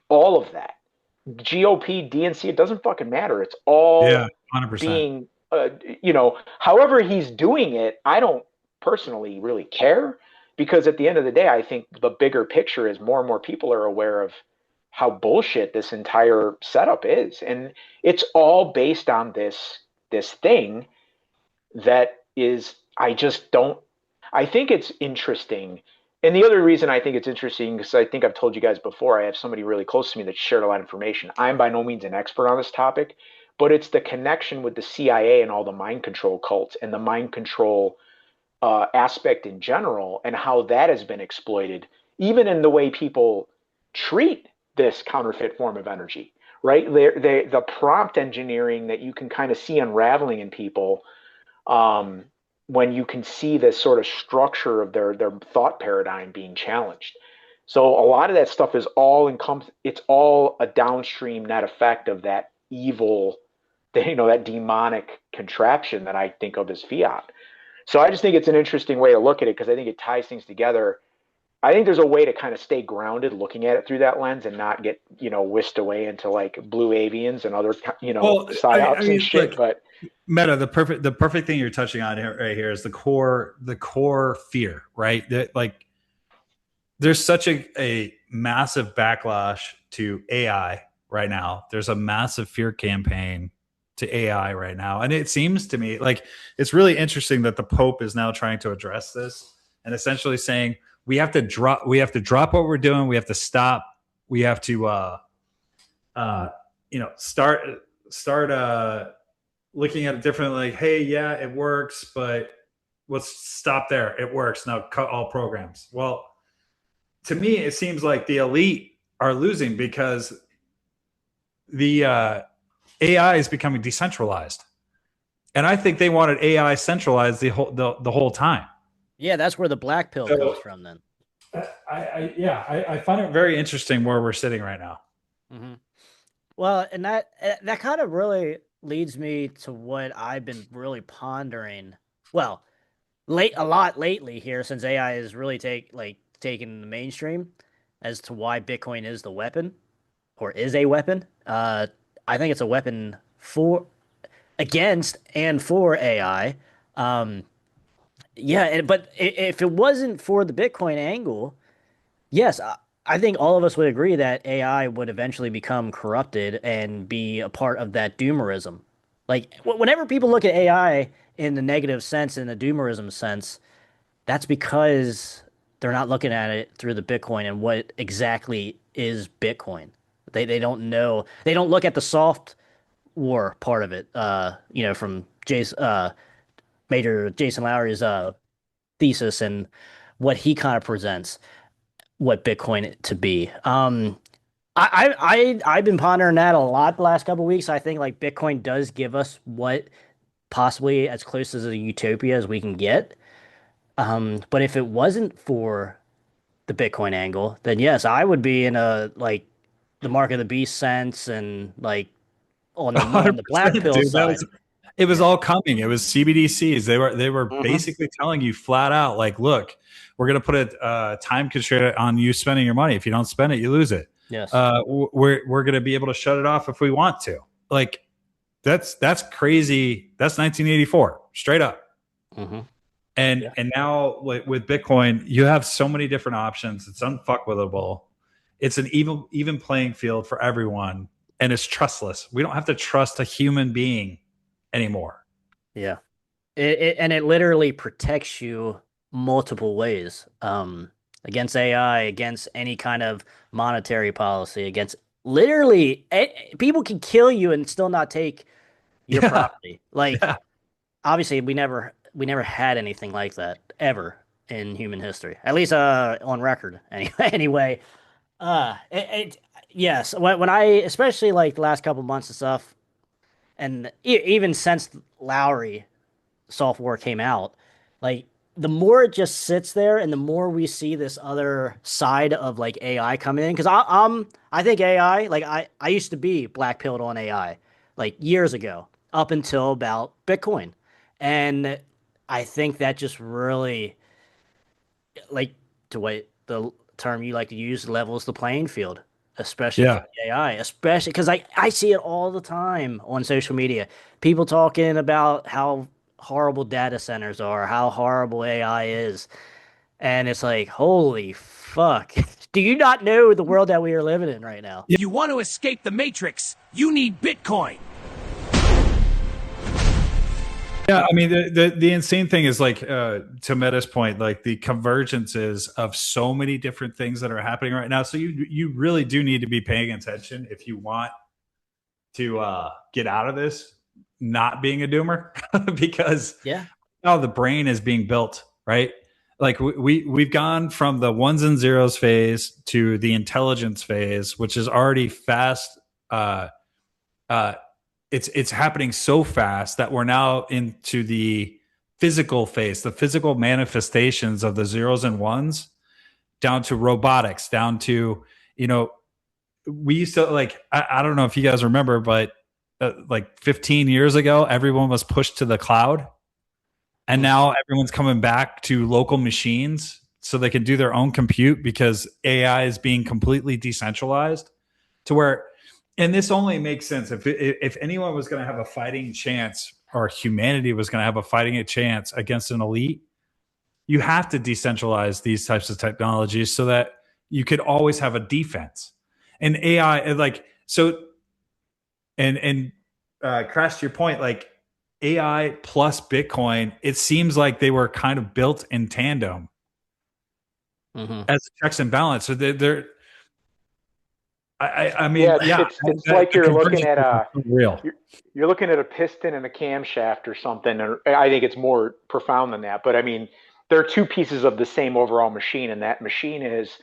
all of that. GOP, DNC, it doesn't fucking matter. It's Yeah. all 100%. being, however he's doing it. I don't personally really care because at the end of the day, I think the bigger picture is more and more people are aware of how bullshit this entire setup is, and it's all based on this thing that is. I just don't. I think it's interesting. And the other reason I think it's interesting, because I think I've told you guys before, I have somebody really close to me that shared a lot of information. I'm by no means an expert on this topic, but it's the connection with the CIA and all the mind control cults and the mind control aspect in general, and how that has been exploited, even in the way people treat this counterfeit form of energy, right? The prompt engineering that you can kind of see unraveling in people, um, when you can see this sort of structure of their thought paradigm being challenged. So a lot of that stuff is it's all a downstream net effect of that evil, that demonic contraption that I think of as fiat. So I just think it's an interesting way to look at it because I think it ties things together. I think there's a way to kind of stay grounded looking at it through that lens and not get, whisked away into like blue avians and other, Well, I psyops and mean, shit. look, But Meta, the perfect thing you're touching on here, right here is the core fear, right? That like there's such a massive backlash to AI right now. There's a massive fear campaign to AI right now. And it seems to me like it's really interesting that the Pope is now trying to address this and essentially saying we have to drop what we're doing. We have to stop. We have to start looking at it differently. Like, hey, yeah, it works, but let's stop there. It works. Now cut all programs. Well, to me, it seems like the elite are losing because the AI is becoming decentralized. And I think they wanted AI centralized the whole time. Yeah, that's where the black pill comes from then. I find it very interesting where we're sitting right now. Mm-hmm. Well, and that kind of really leads me to what I've been really pondering. Well, a lot lately here since AI is really taken the mainstream as to why Bitcoin is the weapon or is a weapon. I think it's a weapon against and for AI. But if it wasn't for the Bitcoin angle, yes, I think all of us would agree that AI would eventually become corrupted and be a part of that doomerism. Like, whenever people look at AI in the negative sense, in the doomerism sense, that's because they're not looking at it through the Bitcoin and what exactly is Bitcoin. They don't know. They don't look at the soft war part of it. From Major Jason Lowry's thesis and what he kind of presents what Bitcoin to be. I've been pondering that a lot the last couple of weeks. I think like Bitcoin does give us what possibly as close as a utopia as we can get. But if it wasn't for the Bitcoin angle, then yes, I would be in a like the mark of the beast sense and like on the more on the black 100%, pill dude, side. it was all coming. It was CBDCs. They were basically telling you flat out, like, look, we're going to put a time constraint on you spending your money. If you don't spend it, you lose it. Yes. We're going to be able to shut it off if we want to. Like, that's crazy. That's 1984, straight up. Mm-hmm. And now with Bitcoin, you have so many different options. It's unfuckwittable. It's an even playing field for everyone, and it's trustless. We don't have to trust a human being anymore. Yeah. It literally protects you multiple ways. Against AI, against any kind of monetary policy, against literally people can kill you and still not take your property. Like obviously we never had anything like that ever in human history. At least on record anyway. Yes, when I especially like the last couple months and stuff and even since Lowry software came out, like the more it just sits there and the more we see this other side of like AI coming in, because I think AI, like I used to be black pilled on AI like years ago up until about Bitcoin. And I think that just really like to what the term you like to use levels the playing field, especially for the AI, especially because I see it all the time on social media. People talking about how horrible data centers are, how horrible AI is. And it's like, holy fuck. Do you not know the world that we are living in right now? If you want to escape the matrix, you need Bitcoin. Yeah, I mean the insane thing is like to Meta's point, like the convergences of so many different things that are happening right now. So you really do need to be paying attention if you want to get out of this not being a doomer, because now the brain is being built, right? Like we've gone from the ones and zeros phase to the intelligence phase, which is already fast. It's happening so fast that we're now into the physical phase, the physical manifestations of the zeros and ones, down to robotics, down to, we used to like, I don't know if you guys remember, but like 15 years ago, everyone was pushed to the cloud. And now everyone's coming back to local machines so they can do their own compute because AI is being completely decentralized to where, and this only makes sense if anyone was going to have a fighting chance or humanity was going to have a fighting chance against an elite, you have to decentralize these types of technologies so that you could always have a defense. And AI, like, so, and Krash, to your point, like AI plus Bitcoin, it seems like they were kind of built in tandem. Hmm. as a checks and balance. So they're I Yeah, mean, yeah, it's like the you're looking convergence at is real. you're looking at a piston and a camshaft or something. And I think it's more profound than that. But I mean, there are two pieces of the same overall machine, and that machine is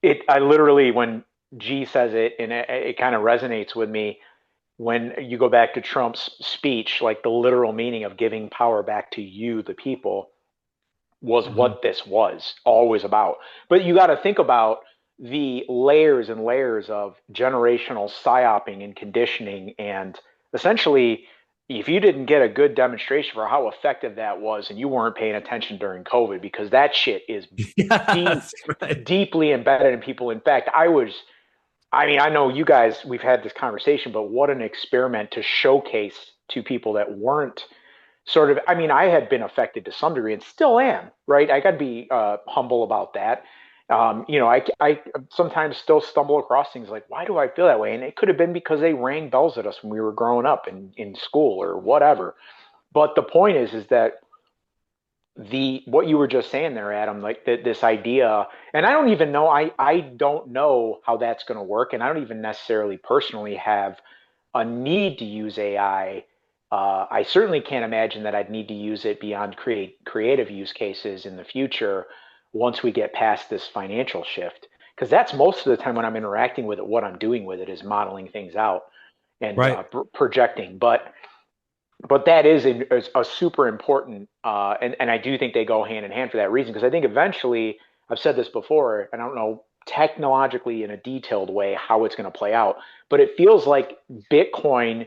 it. I literally, when G says it, and it kind of resonates with me when you go back to Trump's speech, like the literal meaning of giving power back to you, the people, was Hmm. what this was always about. But you got to think about the layers and layers of generational psyoping and conditioning. And essentially, if you didn't get a good demonstration for how effective that was and you weren't paying attention during COVID, because that shit is Yeah, deep, that's right. deeply embedded in people. In fact, I mean, I know you guys, we've had this conversation, but what an experiment to showcase to people that weren't sort of, I mean, I had been affected to some degree and still am, right? I got to be humble about that. I sometimes still stumble across things like, why do I feel that way? And it could have been because they rang bells at us when we were growing up in school or whatever. But the point is that the what you were just saying there, Adam, like this idea, and I don't even know, I don't know how that's going to work, and I don't even necessarily personally have a need to use AI. I certainly can't imagine that I'd need to use it beyond creative use cases in the future once we get past this financial shift. Because that's most of the time when I'm interacting with it, what I'm doing with it is modeling things out and Right. projecting. But that is a super important, and I do think they go hand in hand for that reason. Because I think eventually, I've said this before, and I don't know technologically in a detailed way how it's going to play out, but it feels like Bitcoin,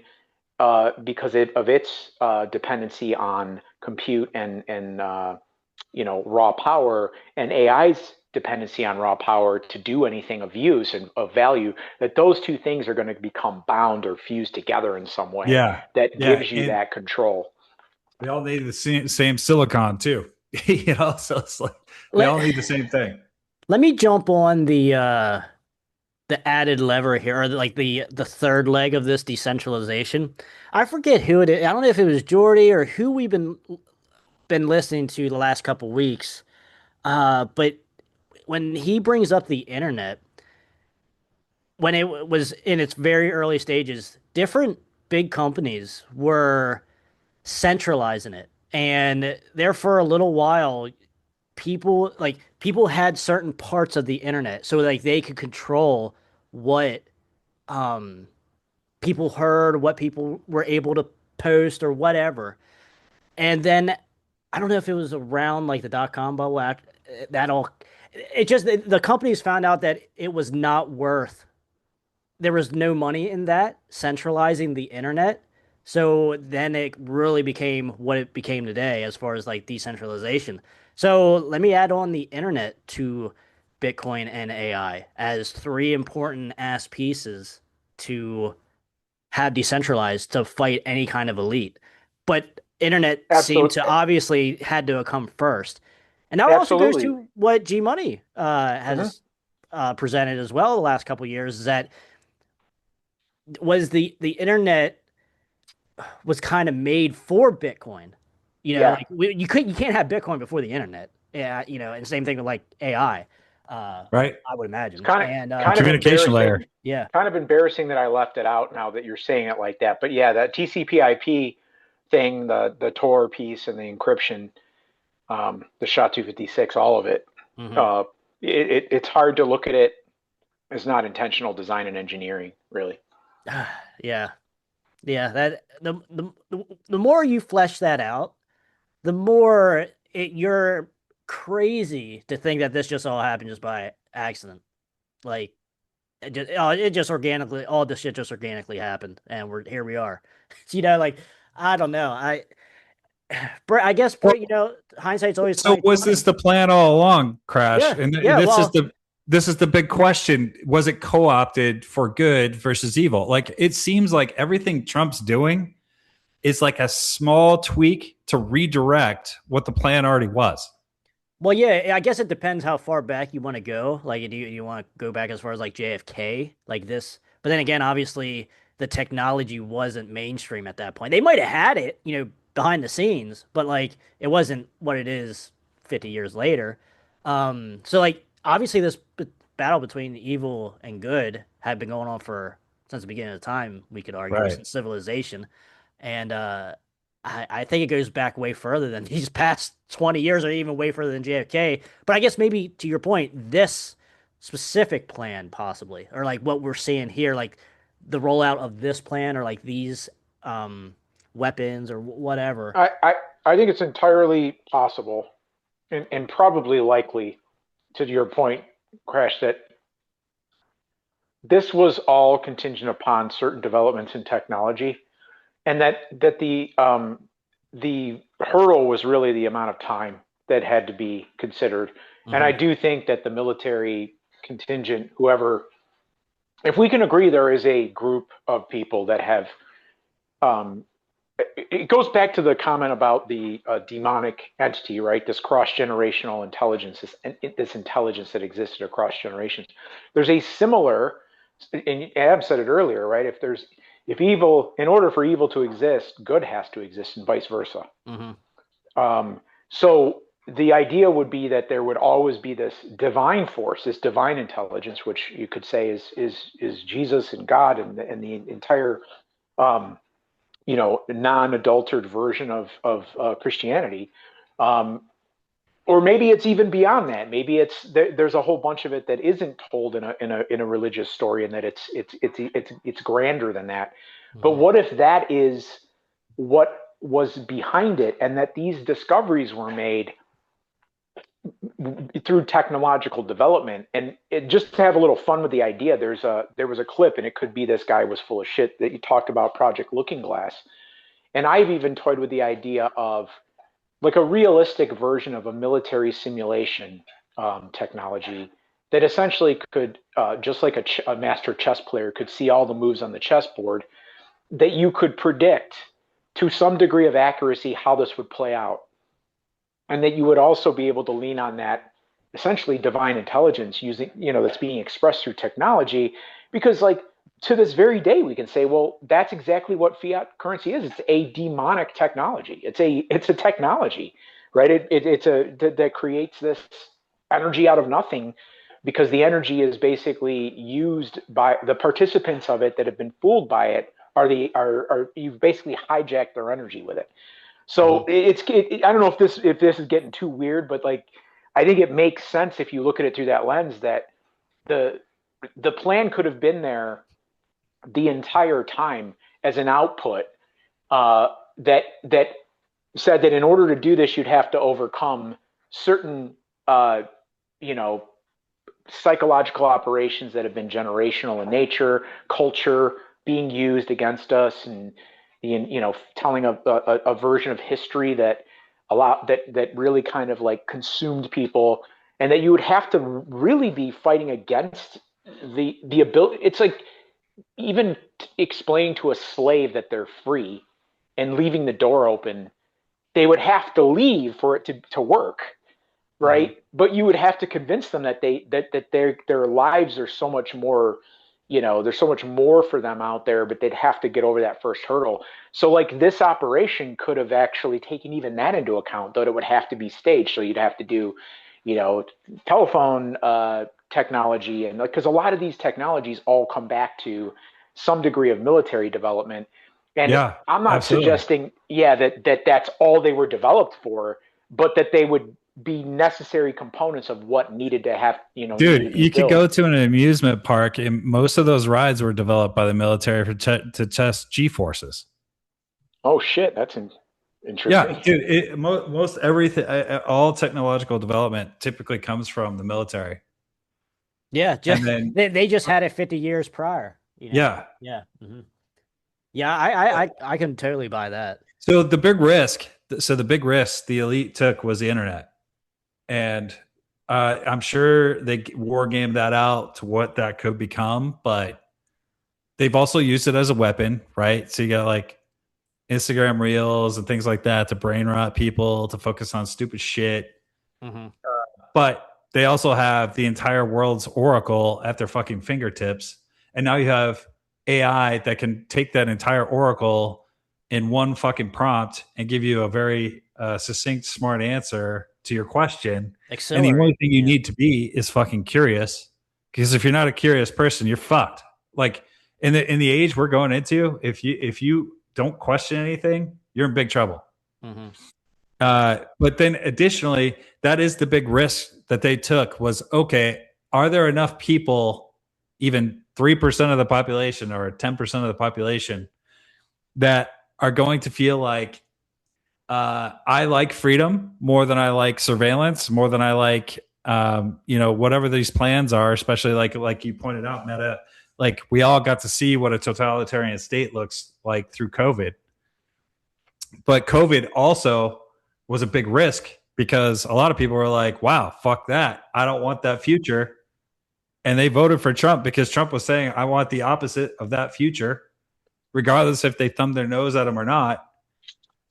because of its dependency on compute and raw power, and AI's dependency on raw power to do anything of use and of value, that those two things are going to become bound or fused together in some way Yeah. that Yeah. gives you And that control. they all need the same silicon too. So it's like they Let all need the same thing. let me jump on the added lever here, or like the third leg of this decentralization. I forget who it is. I don't know if it was Jordy or who we've been listening to the last couple weeks. But when he brings up the internet, when it was in its very early stages, different big companies were centralizing it. And there for a little while, people had certain parts of the internet so like they could control what um people heard, what people were able to post or whatever. And then I don't know if it was around like the dot-com bubble that all it just the companies found out that it was not worth there was no money in that centralizing the internet. So then it really became what it became today as far as like decentralization. So let me add on the internet to Bitcoin and AI as three important ass pieces to have decentralized to fight any kind of elite. But internet seemed to Absolutely. obviously had to come first. And that also goes Absolutely. to what G Money Hmm. has presented as well the last couple of years is that was the internet was kind of made for Bitcoin. Yeah. Like you can't have Bitcoin before the internet. Yeah, and same thing with like AI. Right. I would It's imagine. kind of And The kind of communication layer. embarrassing, yeah. that I left it out now that you're saying it like that. But yeah, that TCP/IP thing, the Tor piece and the encryption, the SHA-256, all of it. Hmm. Uh, it's hard to look at it as not intentional design and engineering, really. Yeah. Yeah, that the more you flesh that out, the more you're crazy to think that this just all happened just by accident. Like it just organically, all this shit just organically happened, and we're here. We are. Like I don't know. I guess, Well, hindsight's always so was 2020. this the plan all along, Crash? Yeah, And yeah. Well, this is the big question. Was it co-opted for good versus evil? Like it seems like everything Trump's doing is like a small tweak to redirect what the plan already was. yeah. I guess it depends how far back you want to go. Like, do you want to go back as far as like JFK, like this? But then again, obviously, the technology wasn't mainstream at that point. They might have had it, behind the scenes, but like it wasn't what it is 50 years later. So like obviously this battle between evil and good had been going on for since the beginning of time, we could argue, Right. since civilization. And I think it goes back way further than these past 20 years or even way further than JFK. But I guess maybe to your point, this specific plan possibly, or like what we're seeing here, like the rollout of this plan or like these weapons or whatever. I think it's entirely possible and probably likely, to your point, Crash, that this was all contingent upon certain developments in technology, and that the hurdle was really the amount of time that had to be considered. And I Mhm. do think that the military contingent, whoever, if we can agree there is a group of people that have, um, it goes back to the comment about the demonic entity, right? This cross generational intelligence, this intelligence that existed across generations. There's a similar, and Ab said it earlier, right? If evil, in order for evil to exist, good has to exist, and vice versa. Mhm. So the idea would be that there would always be this divine force, this divine intelligence, which you could say is Jesus and God and the entire um, non-adulterated version of Christianity, um, or maybe it's even beyond that. Maybe there's a whole bunch of it that isn't told in a religious story, and that it's grander than that. But Mhm. what if that is what was behind it, and that these discoveries were made through technological development? And just to have a little fun with the idea, there was a clip, and it could be this guy was full of shit, that you talked about Project Looking Glass. And I've even toyed with the idea of like a realistic version of a military simulation technology that essentially could, just like a master chess player could see all the moves on the chessboard, that you could predict to some degree of accuracy how this would play out. And that you would also be able to lean on that essentially divine intelligence using, that's being expressed through technology. Because like to this very day, we can say, well, that's exactly what fiat currency is. It's a demonic technology. It's a technology, right? That creates this energy out of nothing, because the energy is basically used by the participants of it that have been fooled by it. Are you've basically hijacked their energy with it. So Mhm. I don't know if this is getting too weird, but like I think it makes sense if you look at it through that lens, that the the plan could have been there the entire time as an output, that said that in order to do this, you'd have to overcome certain uh, you know psychological operations that have been generational in nature, culture being used against us, and telling a version of history that that really kind of like consumed people, and that you would have to really be fighting against the ability. It's like even explaining to a slave that they're free and leaving the door open. They would have to leave for it to work, Mhm. right? But you would have to convince them that their lives are so much more, there's so much more for them out there, but they'd have to get over that first hurdle. So like this operation could have actually taken even that into account, though it would have to be staged. So you'd have to do, you know, telephone technology, and because a lot of these technologies all come back to some degree of military development. And Yeah, I'm not absolutely. suggesting, yeah, that's all they were developed for, but that they would be necessary components of what needed to have, needed to Dude, be you could built. go to an amusement park, and most of those rides were developed by the military to test G forces. Oh shit, that's Yeah, interesting. dude, most everything, all technological development typically comes from the military. Yeah, And just then, they just had it 50 years prior, you know. yeah. Yeah. Yeah, I can totally buy that. So the big risk the elite took was the internet. And I'm sure they war gamed that out to what that could become, but they've also used it as a weapon, right? So you got like Instagram reels and things like that to brain rot people to focus on stupid shit. Hmm. But they also have the entire world's oracle at their fucking fingertips. And now you have AI that can take that entire oracle in one fucking prompt and give you a very succinct, smart answer to your question. Accelerate. And the only thing you need to be is fucking curious. Because if you're not a curious person, you're fucked. Like in the age we're going into, if you don't question anything, you're in big trouble. Mm-hmm. But then additionally, that is the big risk that they took was, okay, are there enough people, even 3% of the population or 10% of the population, that are going to feel like I like freedom more than I like surveillance, more than I like whatever these plans are, especially like you pointed out, Meta, like we all got to see what a totalitarian state looks like through COVID. But COVID also was a big risk because a lot of people were like, wow, fuck that. I don't want that future. And they voted for Trump because Trump was saying, I want the opposite of that future, regardless if they thumb their nose at him or not,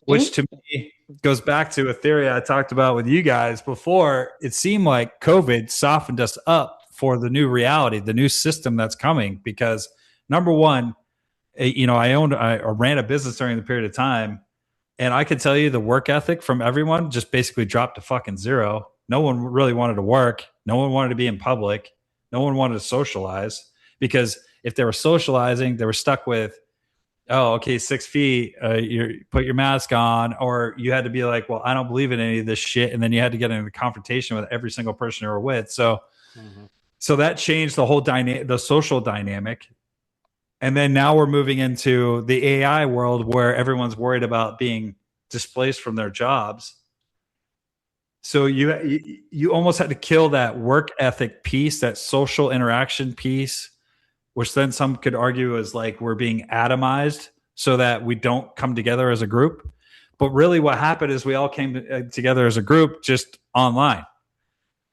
which to me goes back to a theory I talked about with you guys before. It seemed like COVID softened us up for the new reality, the new system that's coming. Because number one, I ran a business during the period of time, and I could tell you the work ethic from everyone just basically dropped to fucking zero. No one really wanted to work. No one wanted to be in public. No one wanted to socialize, because if they were socializing, they were stuck with, oh, okay, 6 feet, you put your mask on, or you had to be like, well, I don't believe in any of this shit. And then you had to get into a confrontation with every single person you were with. So that changed the whole the social dynamic. And then now we're moving into the AI world where everyone's worried about being displaced from their jobs. So you almost had to kill that work ethic piece, that social interaction piece, which then some could argue is like we're being atomized so that we don't come together as a group. But really what happened is we all came together as a group just online.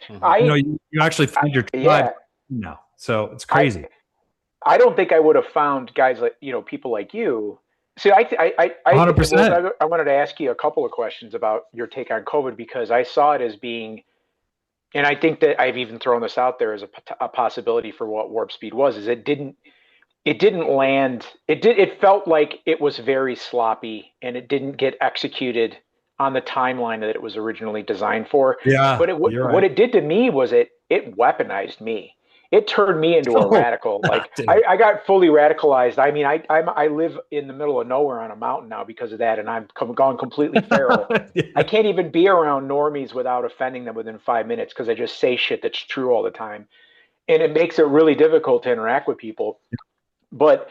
You actually find your tribe now. So it's crazy. I don't think I would have found guys like, people like you. See, I 100%. I wanted to ask you a couple of questions about your take on COVID, because I saw it as being, and I think that I've even thrown this out there as a possibility for what warp speed was, is it didn't land. It felt like it was very sloppy and it didn't get executed on the timeline that it was originally designed for. Yeah. But what it did to me was it weaponized me. It turned me into a radical. Like I got fully radicalized. I mean, I live in the middle of nowhere on a mountain now because of that, and I'm gone completely feral. Yeah. I can't even be around normies without offending them within 5 minutes because I just say shit that's true all the time, and it makes it really difficult to interact with people. But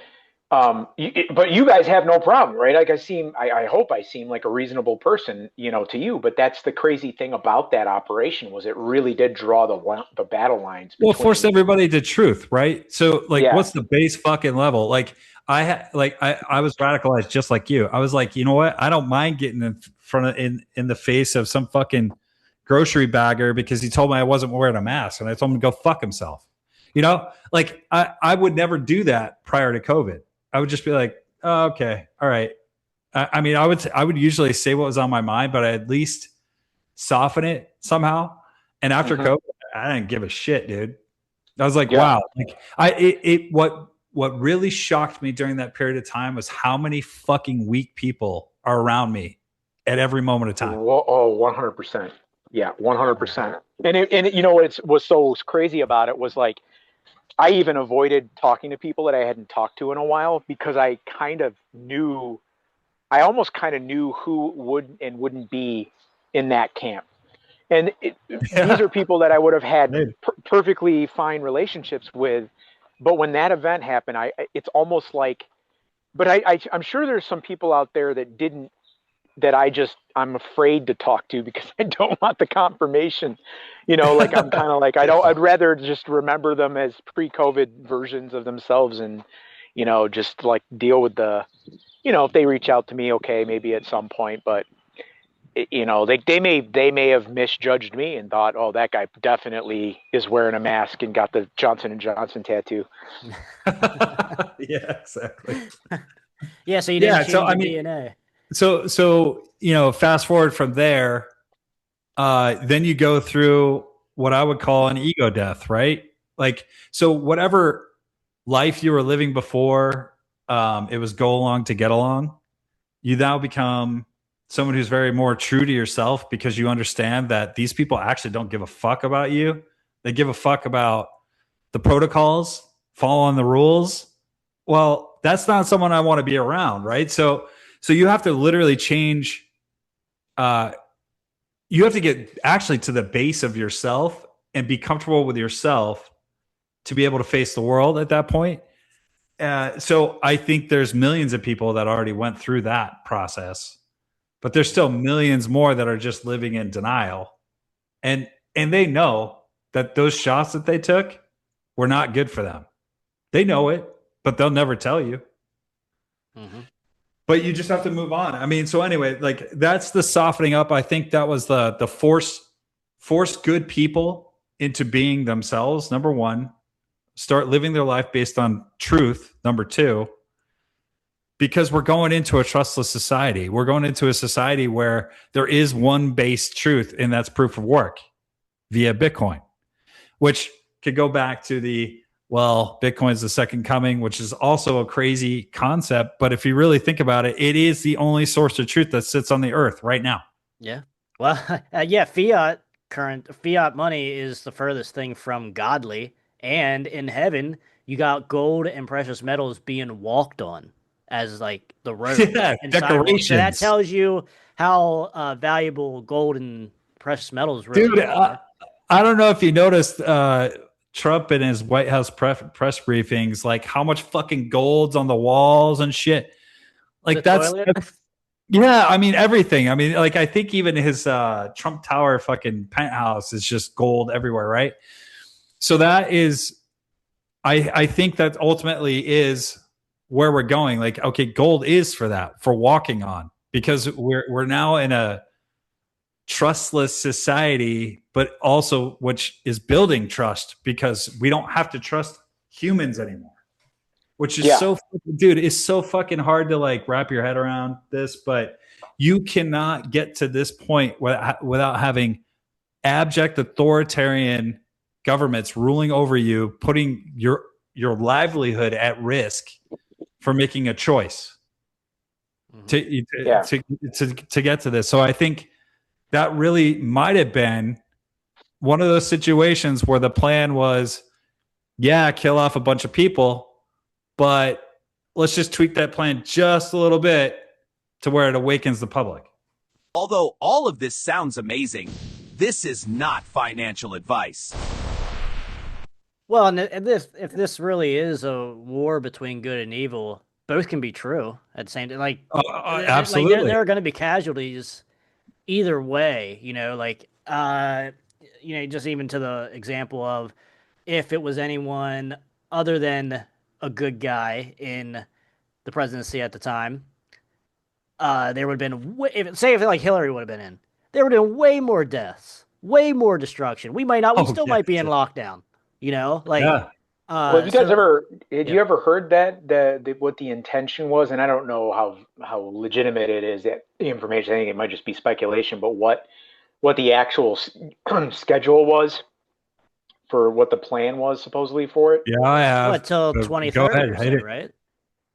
you guys have no problem, right? Like I hope I seem like a reasonable person, to you. But that's the crazy thing about that operation, was it really did draw the battle lines. Well, it forced everybody to truth, right? So, what's the base fucking level? Like, I was radicalized just like you. I was like, you know what? I don't mind getting in front of in the face of some fucking grocery bagger because he told me I wasn't wearing a mask, and I told him to go fuck himself. I would never do that prior to COVID. I would just be like, oh, okay, all right. I mean, I would usually say what was on my mind, but I at least soften it somehow. And after COVID, I didn't give a shit, dude. I was like, wow. Like what really shocked me during that period of time was how many fucking weak people are around me at every moment of time. Oh, 100%. Yeah, 100%. And what was so crazy about it was, like, I even avoided talking to people that I hadn't talked to in a while because I almost kind of knew who would and wouldn't be in that camp. And these are people that I would have had perfectly fine relationships with. But when that event happened, it's almost like, but I'm sure there's some people out there that I'm afraid to talk to because I don't want the confirmation, like I'm kind of like, I'd rather just remember them as pre-COVID versions of themselves and, just like deal with if they reach out to me, okay, maybe at some point, but they may have misjudged me and thought, oh, that guy definitely is wearing a mask and got the Johnson & Johnson tattoo. Yeah, exactly. Yeah. So you didn't change the DNA. So fast forward from there, then you go through what I would call an ego death, right? Like, so whatever life you were living before, it was go along to get along. You now become someone who's very more true to yourself, because you understand that these people actually don't give a fuck about you. They give a fuck about the protocols, following the rules. Well, that's not someone I want to be around, right? So you have to literally change. You have to get actually to the base of yourself and be comfortable with yourself to be able to face the world at that point. So I think there's millions of people that already went through that process, but there's still millions more that are just living in denial. And they know that those shots that they took were not good for them. They know it, but they'll never tell you. Mm-hmm. But you just have to move on. I mean, so anyway, like that's the softening up. I think that was the force good people into being themselves. Number one, start living their life based on truth. Number two, because we're going into a trustless society. We're going into a society where there is one base truth, and that's proof of work via Bitcoin, which could go back to Bitcoin's the second coming, which is also a crazy concept. But if you really think about it, it is the only source of truth that sits on the earth right now. Yeah. Well, yeah, current fiat money is the furthest thing from godly. And in heaven, you got gold and precious metals being walked on as like the road. Yeah, and decorations. So that tells you how valuable gold and precious metals really Dude, are. I don't know if you noticed Trump in his White House press briefings, like how much fucking gold's on the walls and shit. Like that's yeah, I mean everything. I mean, like I think even his Trump Tower fucking penthouse is just gold everywhere, right? So that is, I think that ultimately is where we're going. Like, okay, gold is for that, for walking on, because we're now in a trustless society, but also which is building trust because we don't have to trust humans anymore, which is dude, it's so fucking hard to like wrap your head around this, but you cannot get to this point without having abject authoritarian governments ruling over you, putting your livelihood at risk for making a choice to get to this. So I think that really might have been one of those situations where the plan was, kill off a bunch of people, but let's just tweak that plan just a little bit to where it awakens the public. Although all of this sounds amazing, this is not financial advice. Well, and if this really is a war between good and evil, both can be true at the same time. Like, absolutely, like there are going to be casualties either way. Just even to the example of if it was anyone other than a good guy in the presidency at the time, there would have been if like Hillary would have been in, there would have been way more deaths, way more destruction. We still might be in lockdown. Well, have you guys you ever heard that what the intention was? And I don't know how legitimate it is, that the information. I think it might just be speculation, but what the actual schedule was for what the plan was supposedly for it? Yeah, I have. What, till 2030 or so, right?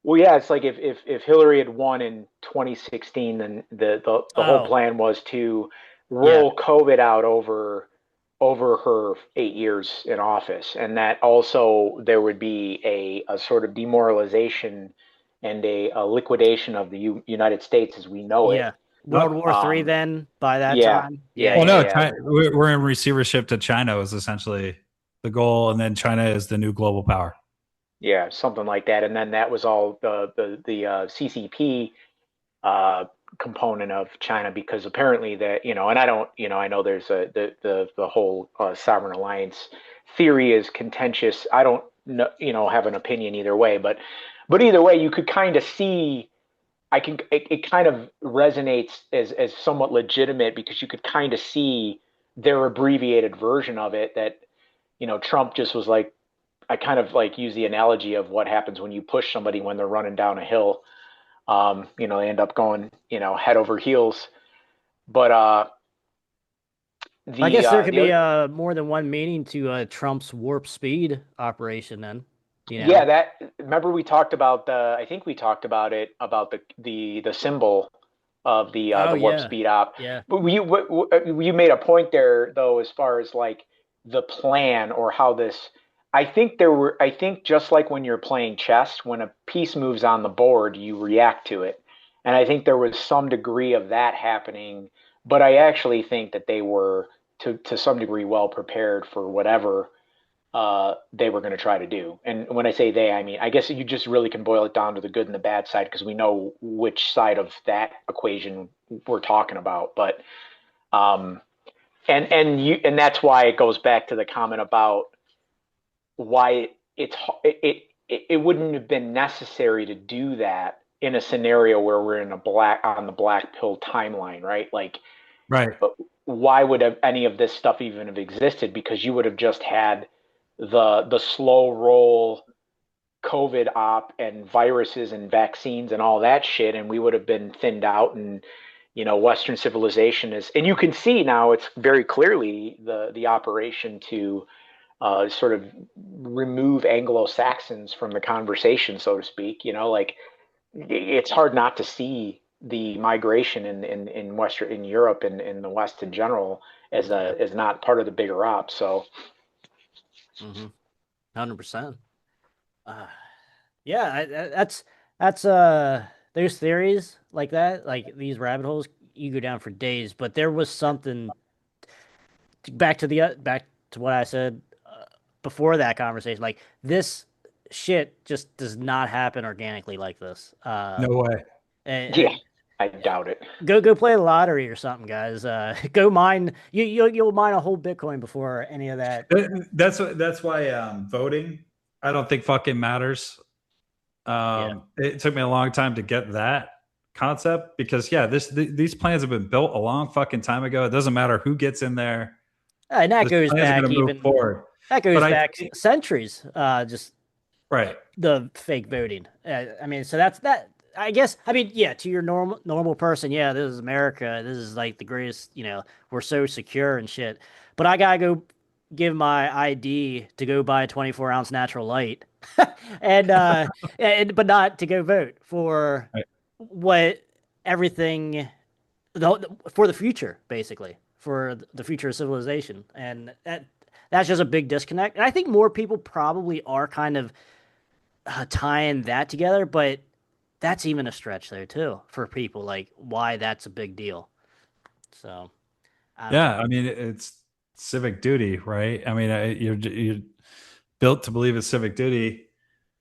Well, yeah, it's like if Hillary had won in 2016, then the whole plan was to roll COVID out over her 8 years in office, and that also there would be a sort of demoralization and a liquidation of the United States as we know it. World War III then by that time. We're in receivership to China is essentially the goal, and then China is the new global power. Yeah, something like that, and then that was all the CCP component of China, because apparently that, and I don't, I know there's the whole sovereign alliance theory is contentious. I don't know, have an opinion either way, but either way, you could kind of see, it kind of resonates as somewhat legitimate, because you could kind of see their abbreviated version of it, that Trump just was like, I kind of like use the analogy of what happens when you push somebody when they're running down a hill. They end up going, head over heels. But I guess there could be more than one meaning to Trump's warp speed operation then. Yeah, remember we talked about I think we talked about it, about the symbol of the Oh warp yeah, speed op. yeah. But you made a point there though, as far as like the plan or how this. I think just like when you're playing chess, when a piece moves on the board, you react to it, and I think there was some degree of that happening. But I actually think that they were to some degree well prepared for whatever they were going to try to do. And when I say they, I mean, I guess you just really can boil it down to the good and the bad side because we know which side of that equation we're talking about. But um, and that's why it goes back to the comment about why it wouldn't have been necessary to do that in a scenario where we're in a black on the black pill timeline, right? Like, Right. why would any of this stuff even have existed? Because you would have just had the slow roll COVID op and viruses and vaccines and all that shit, and we would have been thinned out. And Western civilization is, and you can see now it's very clearly the operation to sort of remove Anglo Saxons from the conversation, so to speak. Like it's hard not to see the migration in Western in Europe and in the West in general Yeah. as not part of the bigger op. So 100%. Yeah, that's there's theories like that, like these rabbit holes you go down for days, but there was something back to what I said before that conversation. Like this shit just does not happen organically like this. No way. yeah, And I doubt it. go play the lottery or something, guys. Go mine. You'll mine a whole Bitcoin before any of that. That's why voting I don't think fucking matters. Yeah. It took me a long time to get that concept because these plans have been built a long fucking time ago. It doesn't matter who gets in there. And that This goes plan is back going to move even forward. that goes But back centuries. Just right. the fake voting. I mean, so that's that. I guess. I mean, yeah. To your normal person, yeah, this is America. This is like the greatest. We're so secure and shit. But I gotta go give my ID to go buy a 24-ounce natural light, and but not to go vote for Right. what everything for the future, basically for the future of civilization, and that's just a big disconnect. And I think more people probably are kind of tying that together, but that's even a stretch there too for people. Like why that's a big deal. So I don't know. Yeah, I mean it's civic duty, right? I mean you're built to believe it's civic duty,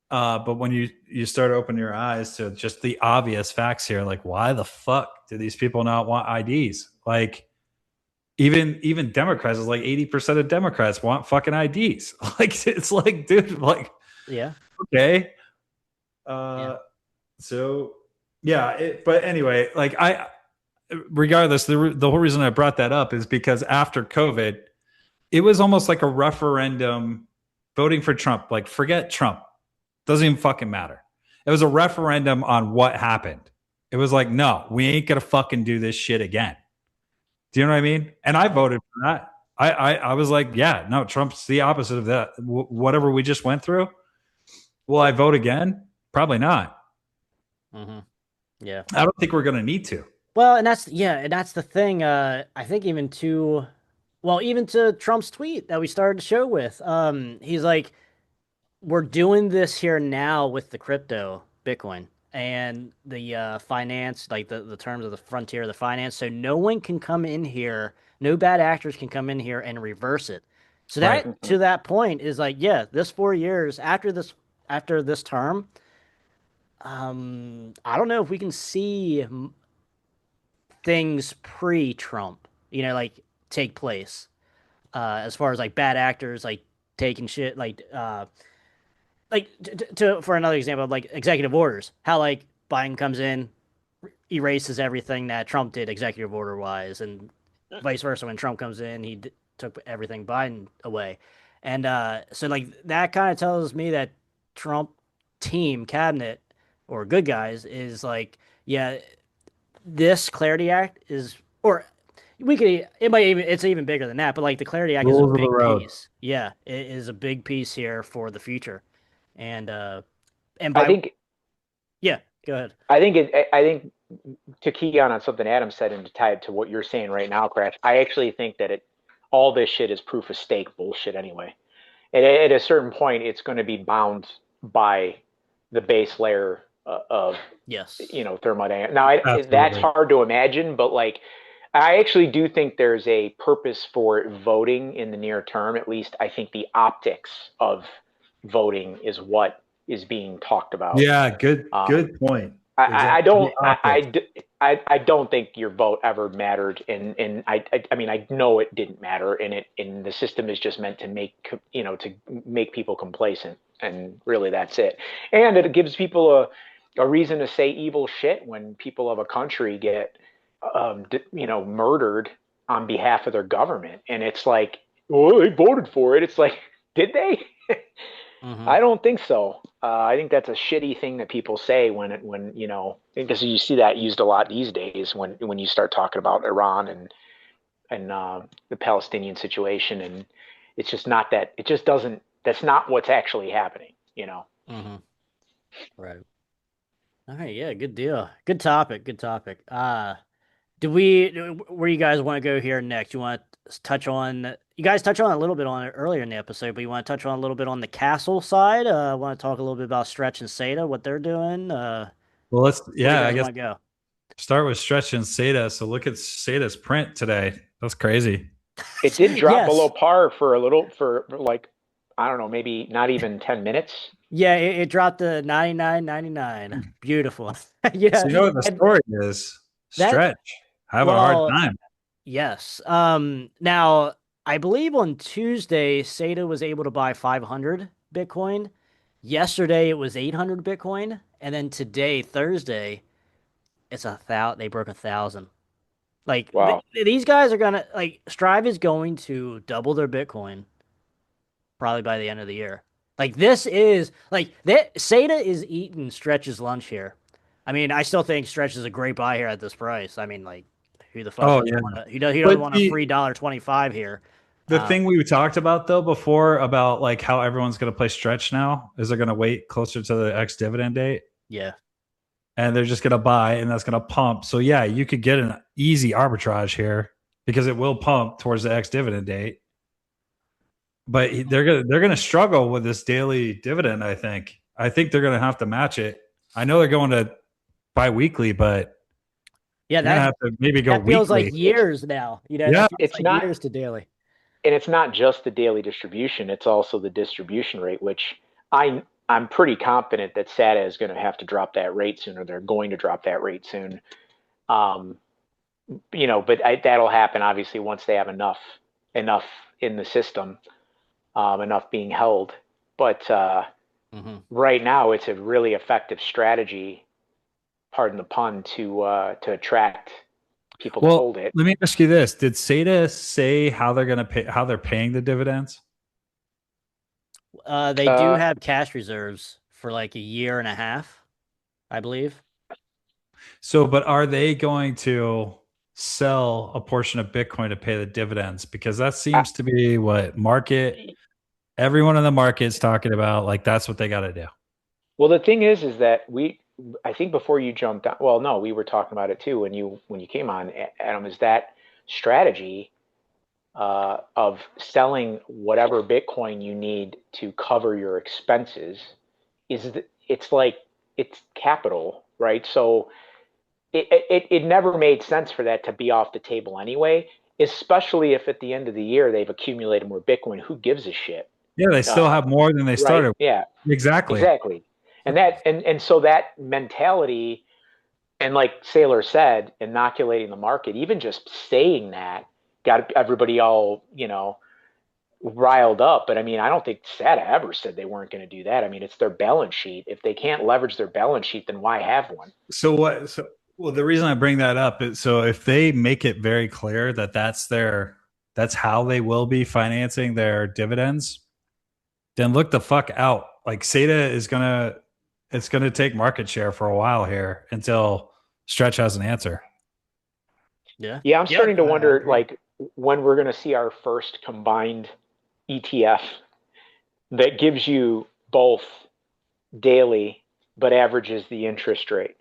but when you start opening your eyes to just the obvious facts here, like why the fuck do these people not want IDs? Like even Democrats is like 80% of Democrats want fucking IDs. Like it's like, dude, like Yeah. okay. Yeah. So yeah, but anyway, like regardless, the whole reason I brought that up is because after COVID, it was almost like a referendum voting for Trump. Like, forget Trump. Doesn't even fucking matter. It was a referendum on what happened. It was like, no, we ain't gonna fucking do this shit again. Do you know what I mean? And I voted for that. I was like, yeah, no, Trump's the opposite of that. Whatever we just went through. Will I vote again? Probably not. Mm-hmm. Yeah. I don't think we're gonna need to. Well, and that's the thing. I think even to Trump's tweet that we started the show with. He's like, we're doing this here now with the crypto Bitcoin and the finance, like the terms of the frontier of the finance. So no one can come in here, no bad actors can come in here and reverse it. So Right. that to that point is like, yeah, this 4 years after this term, I don't know if we can see things pre-Trump, like take place. As far as like bad actors like taking shit like for another example of like executive orders, how like Biden comes in, erases everything that Trump did executive order wise, and vice versa. When Trump comes in, took everything Biden away, and so like that kind of tells me that Trump team cabinet or good guys is like, yeah, this Clarity Act is, or we could, it's even bigger than that, but like the Clarity Act is a Rules of the big road. piece. Yeah, it is a big piece here for the future. And I by think yeah, go ahead. I think to key on something Adam said and to tie it to what you're saying right now, Krash, I actually think that all this shit is proof of stake bullshit anyway. At a certain point, it's going to be bound by the base layer of Yes. thermodynamics. Now, that's Absolutely. hard to imagine, but like, I actually do think there's a purpose for voting in the near term. At least I think the optics of voting is what is being talked about. Yeah, good point. I Exactly. don't The optics. I don't think your vote ever mattered, and I mean I know it didn't matter, and the system is just meant to make people complacent, and really that's it. And it gives people a reason to say evil shit when people of a country get murdered on behalf of their government, and it's like, oh, they voted for it. It's like, did they? Mm-hmm. I don't think so. I think that's a shitty thing that people say because you see that used a lot these days when you start talking about Iran and the Palestinian situation, and it's just not that. It just doesn't. That's not what's actually happening. Mm-hmm. Right. All right. Yeah. Good deal. Good topic. Good topic. Where you guys want to go here next? You want to touch on? You guys touched on a little bit on it earlier in the episode, but you want to touch on a little bit on the castle side? Want to talk a little bit about Stretch and Sata, what they're doing? Well, Where you I guys guess want to go? start with Stretch and Sata. So look at Sata's print today. That's crazy. It did drop Yes. below par for like, I don't know, maybe not even 10 minutes. Yeah, it dropped to 99.99. Beautiful. Yeah. So you know what the story is? That Stretch having a hard well, time. yes. Now I believe on Tuesday, Sata was able to buy 500 Bitcoin. Yesterday it was 800 Bitcoin, and then today, Thursday, it's they broke 1,000. Like Wow. these guys are gonna Strive is going to double their Bitcoin probably by the end of the year. Like this is like that Sata is eating Stretch's lunch here. I mean, I still think Stretch is a great buy here at this price. I mean, like who the fuck Oh doesn't yeah. want to, he doesn't But want a free $1.25 here. the thing we talked about though before about like how everyone's going to play Stretch now is they're going to wait closer to the ex dividend date. Yeah. And they're just going to buy and that's going to pump. So yeah, you could get an easy arbitrage here because it will pump towards the ex dividend date. But they're going to struggle with this daily dividend, I think. I think they're going to have to match it. I know they're going to bi-weekly, but yeah, you're going to have to maybe go that feels weekly. like years now. Yeah. That feels It's like not years to daily. And it's not just the daily distribution, it's also the distribution rate, which I'm pretty confident that SATA is going to have to drop that rate soon, or they're going to drop that rate soon. But that'll happen obviously once they have enough in the system, enough being held. But right now, it's a really effective strategy, pardon the pun, to attract people to hold it. Let me ask you this: did Sata say how they're going to pay? How they're paying the dividends? They do have cash reserves for like a year and a half, I believe. So, but are they going to sell a portion of Bitcoin to pay the dividends? Because that seems to be what everyone in the market is talking about. Like that's what they got to do. Well, the thing is that I think before you jumped on, well, no, we were talking about it too when you came on, Adam, is that strategy of selling whatever Bitcoin you need to cover your expenses it's capital, right? So it never made sense for that to be off the table anyway, especially if at the end of the year they've accumulated more Bitcoin. Who gives a shit? Yeah, they still have more than they started. Right? Yeah, exactly. And so that mentality, and like Saylor said, inoculating the market, even just saying that got everybody all riled up. But I mean, I don't think SATA ever said they weren't going to do that. I mean, it's their balance sheet. If they can't leverage their balance sheet, then why have one? Well, the reason I bring that up is so if they make it very clear that that's how they will be financing their dividends, then look the fuck out. Like Sata it's gonna take market share for a while here until Stretch has an answer. Yeah. Yeah, I'm starting to wonder like when we're gonna see our first combined ETF that gives you both daily but averages the interest rate,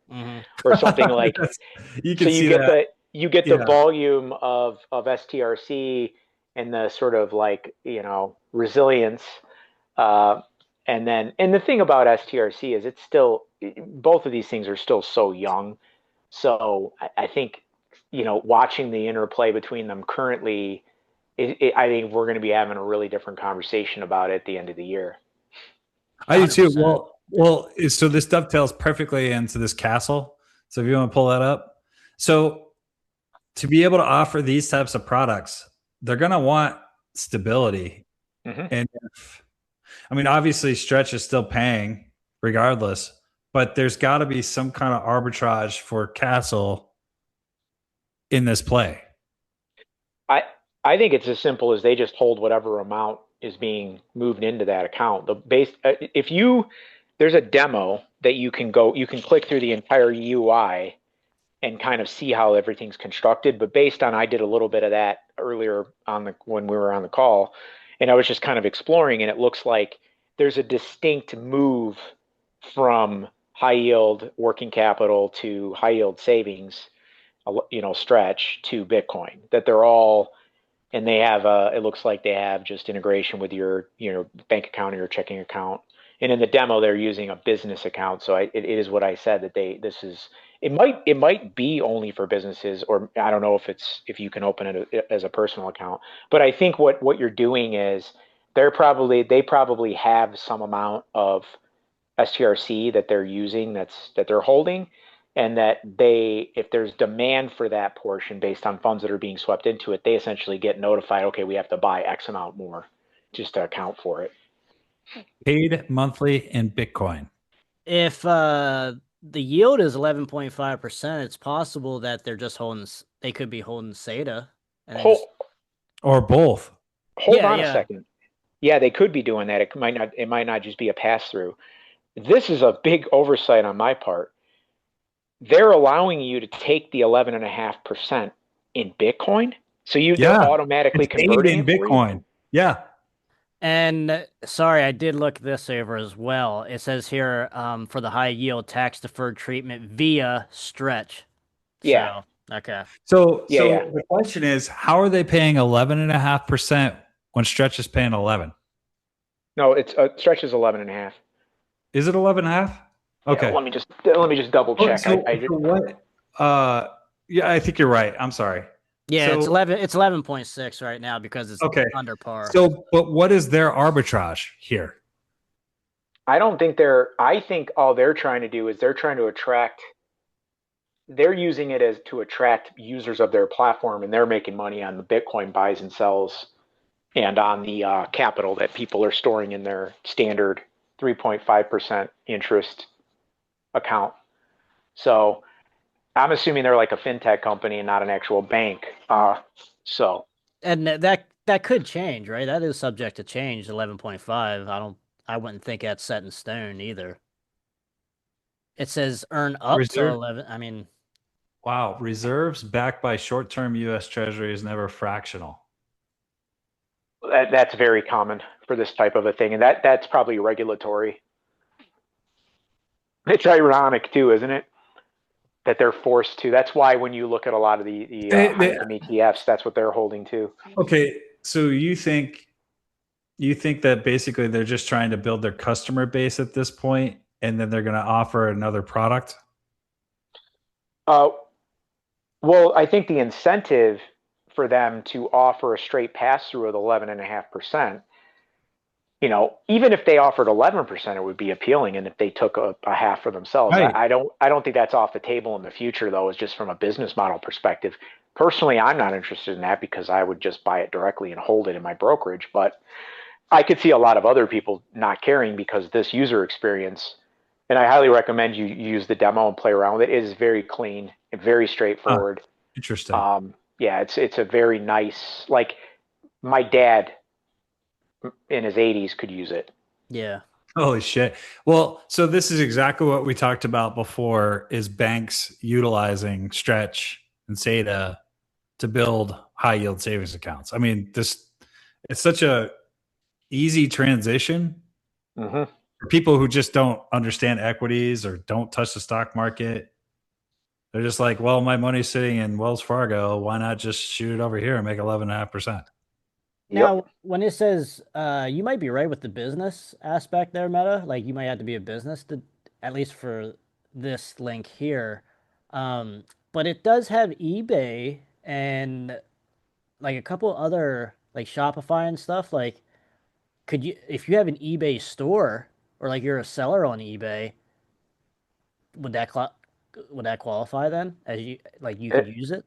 or something like. You So can you see get that. the Yeah. volume of STRC and the sort of like resilience, uh, and the thing about STRC is it's still, both of these things are still so young. So I think watching the interplay between them currently, I think we're going to be having a really different conversation about it at the end of the year. I do too. 100%. So this dovetails perfectly into this castle. So if you want to pull that up. So to be able to offer these types of products, they're going to want stability. Hmm. And I mean, obviously, Stretch is still paying regardless, but there's got to be some kind of arbitrage for Castle in this play. I I think it's as simple as they just hold whatever amount is being moved into that account. If you there's a demo that you can click through the entire UI and kind of see how everything's constructed. But based on, I did a little bit of that earlier when we were on the call, and I was just kind of exploring, and it looks like there's a distinct move from high yield working capital to high yield savings, stretch to Bitcoin. That they're all, and they have it looks like they have just integration with your bank account or your checking account. And in the demo they're using a business account, so it is what I said, that this is, it might be only for businesses, or I don't know if you can open it as a personal account. But I think what you're doing is they probably have some amount of STRC that they're using, that they're holding, and that if there's demand for that portion based on funds that are being swept into it, they essentially get notified, okay, we have to buy X amount more just to account for it. Paid monthly in Bitcoin. If the yield is 11.5%, it's possible that they could be holding Sata. And Hold, or both. hold on a yeah. second. Yeah, they could be doing that. It might not just be a pass through. This is a big oversight on my part. They're allowing you to take the 11.5% in Bitcoin. So they're automatically it's paid converting in it for you? Bitcoin. Yeah. And sorry, I did look this over as well. It says here for the high yield tax deferred treatment via Stretch. Yeah. So, okay. So Yeah. the question is, how are they paying 11.5% when Stretch is paying 11? No, it's Stretch is 11.5. Is it 11.5? Okay. Yeah, let me just double check. So what? Yeah, I think you're right. I'm sorry. Yeah, So, it's 11.6 right now because it's okay. under par. So, but what is their arbitrage here? I think all they're trying to do is they're using it as to attract users of their platform, and they're making money on the Bitcoin buys and sells and on the capital that people are storing in their standard 3.5% interest account. So I'm assuming they're like a fintech company and not an actual bank. And that could change, right? That is subject to change. 11.5. I wouldn't think that's set in stone either. It says earn up to 11. I mean, wow, reserves backed by short-term U.S. Treasury is never fractional. that's very common for this type of a thing, and that's probably regulatory. It's ironic too, isn't it? That they're forced to. That's why when you look at a lot of the ETFs, that's what they're holding to. Okay, so you think that basically they're just trying to build their customer base at this point, and then they're going to offer another product? Well, I think the incentive for them to offer a straight pass through of 11.5%, even if they offered 11%, it would be appealing. And if they took a half for themselves, Right. I don't think that's off the table in the future, though. Is just from a business model perspective. Personally, I'm not interested in that because I would just buy it directly and hold it in my brokerage. But I could see a lot of other people not caring because this user experience, and I highly recommend you use the demo and play around with it. It is very clean and very straightforward. Interesting. Yeah, it's a very nice, like my dad in his 80s could use it. yeah. Holy shit. Well, so this is exactly what we talked about before, is banks utilizing Stretch and Sata to build high yield savings accounts. I mean, it's such a easy transition Mm-hmm. for people who just don't understand equities or don't touch the stock market. They're just like, well, my money's sitting in Wells Fargo. Why not just shoot it over here and make 11.5%? Now, Yep. when it says, you might be right with the business aspect there, Meta. Like you might have to be a business to, at least for this link here. But it does have eBay and like a couple other like Shopify and stuff. Like, could you, if you have an eBay store or like you're a seller on eBay, would would that qualify then? As you like, you could It, use it.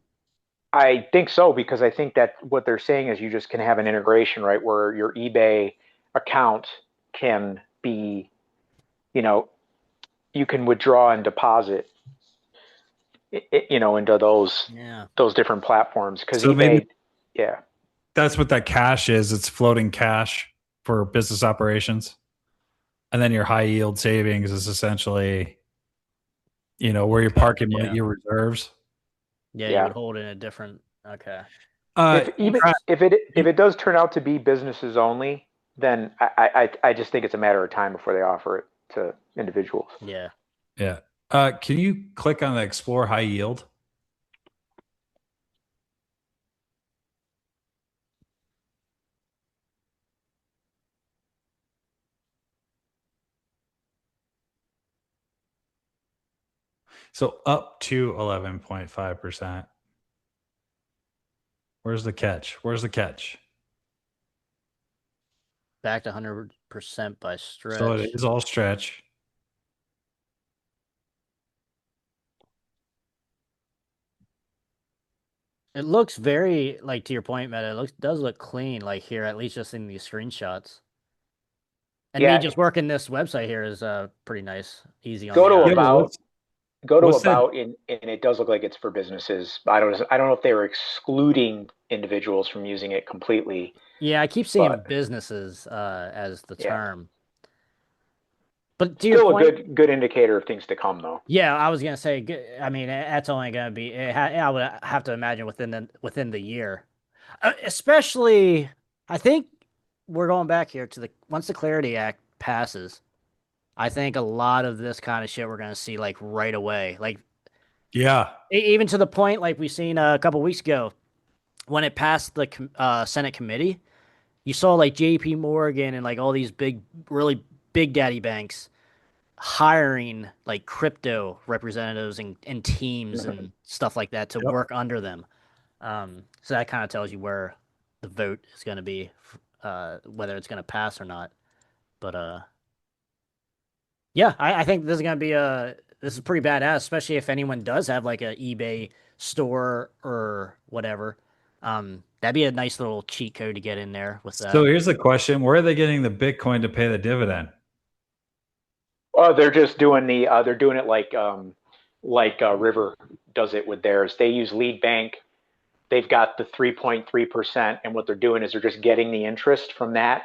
I think so because I think that what they're saying is you just can have an integration, right, where your eBay account can be, you know, you can withdraw and deposit, into Yeah. those different platforms because So maybe eBay, yeah, that's what that cash is. It's floating cash for business operations. And then your high yield savings is essentially, where you're parking Yeah. your reserves. Yeah, you yeah. would hold in a different. Okay. If even Krash, if it does turn out to be businesses only, then I just think it's a matter of time before they offer it to individuals. Yeah. yeah. Can you click on the explore high yield? So up to 11.5%. Where's the catch? Where's the catch? Back to 100% by So it stretch. is all stretch. It looks very like to your point, Meta. It does look clean, like here, at least just in these screenshots. And me Yeah, just working this website here is pretty nice, easy on go the to Yeah, eye. but about go to what's that? about and it does look like it's for businesses. I don't know if they were excluding individuals from using it completely, Yeah, I keep seeing but businesses as the yeah, term. But to your still a point, good indicator of things to come though. yeah, I was gonna say, I mean, that's only gonna be. I would have to imagine within the year, especially. I think we're going back here to the once the Clarity Act passes. I think a lot of this kind of shit we're gonna see like right away, like Yeah. even to the point like we seen a couple weeks ago when it passed the Senate committee. You saw like J.P. Morgan and like all these really big daddy banks hiring like crypto representatives and teams Mhm. and stuff like that to Yep. work under them. So that kind of tells you where the vote is going to be, whether it's going to pass or not. But yeah, I think this is going to be this is pretty badass, especially if anyone does have like a eBay store or whatever. That'd be a nice little cheat code to get in there with So that. here's the question: where are they getting the Bitcoin to pay the dividend? Oh, they're just doing they're doing it like River does it with theirs. They use lead bank. They've got the 3.3%, and what they're doing is they're just getting the interest from that,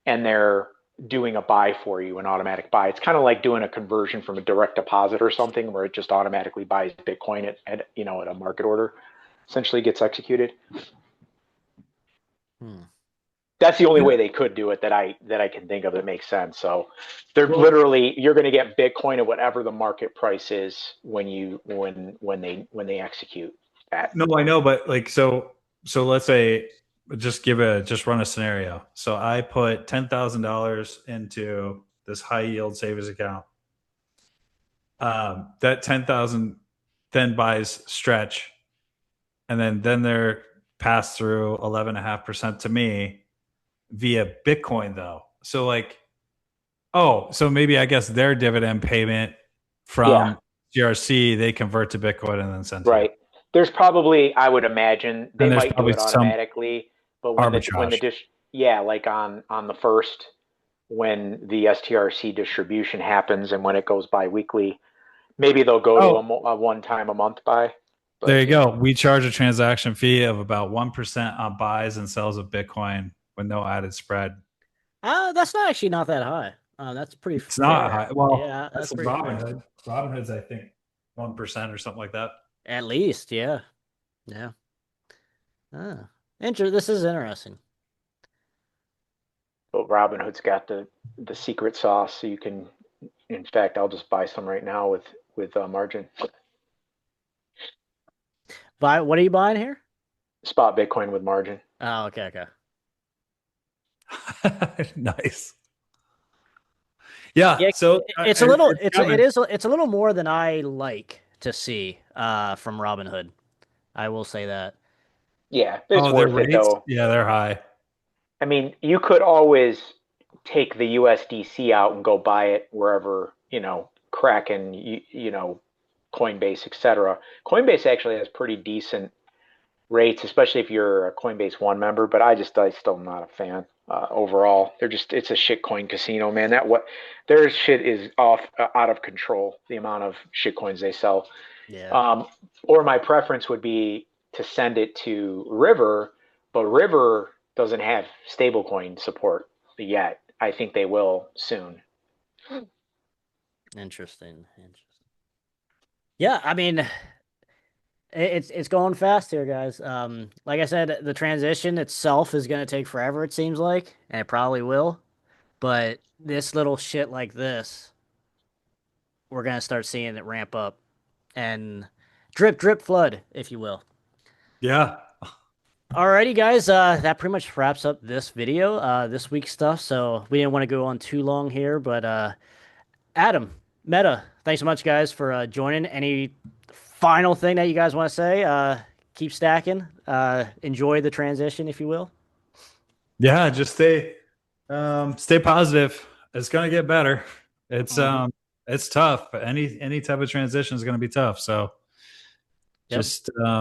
and they're doing a buy for you, an automatic buy. It's kind of like doing a conversion from a direct deposit or something, where it just automatically buys Bitcoin at a market order, essentially gets executed. Hmm. That's the only way they could do it that I can think of that makes sense. So they're Well, literally you're going to get Bitcoin at whatever the market price is when they execute that. no, I know, but like so let's say just run a scenario. So I put $10,000 into this high yield savings account. That 10,000 then buys stretch, and then they're passed through 11.5% to me via Bitcoin though. So like, oh, so maybe I guess their dividend payment Yeah, from GRC they convert to Bitcoin and then send to you. right. There's probably I would imagine they And there's might do probably it some automatically, but when the arbitrage. dish yeah, like on the first when the STRC distribution happens and when it goes bi-weekly, maybe they'll go to Oh, a one time a month buy. there But you yeah, go. We charge a transaction fee of about 1% on buys and sells of Bitcoin with no added spread. That's not actually not that high. That's pretty It's not fair. high. Well, Yeah, that's that's the pretty fair. Robinhood. Robinhood's, I think, 1% or something like that. At least, yeah. Yeah. Ah. This is interesting. but Robinhood's got the secret sauce, so you can. In fact, I'll just buy some right now with margin. What are you buying here? Spot Bitcoin with margin. Oh, okay. Nice. Yeah. So it's a little it's a little more than I like to see from Robinhood. I will say that. Yeah, it's their worth it rates? though. Yeah, they're high. I mean, you could always take the USDC out and go buy it wherever, Kraken, Coinbase, etc. Coinbase actually has pretty decent rates, especially if you're a Coinbase One member. But I still am not a fan overall. It's a shitcoin casino, man. Their shit is out of control. The amount of shitcoins they sell. Yeah. Or my preference would be to send it to River, but River doesn't have stablecoin support yet. I think they will soon. Interesting. Yeah, I mean, it's going fast here, guys. Like I said, the transition itself is going to take forever, it seems like, and it probably will. But this little shit like this, we're going to start seeing it ramp up and drip, drip, flood, if you will. Yeah. Alrighty, guys. That pretty much wraps up this video, this week's stuff. So we didn't want to go on too long here, but Adam, Meta, thanks so much, guys, for joining. Any final thing that you guys want to say? Keep stacking. Enjoy the transition, if you will. Yeah, just stay positive. It's gonna get better. It's tough. Any type of transition is gonna be tough. So just I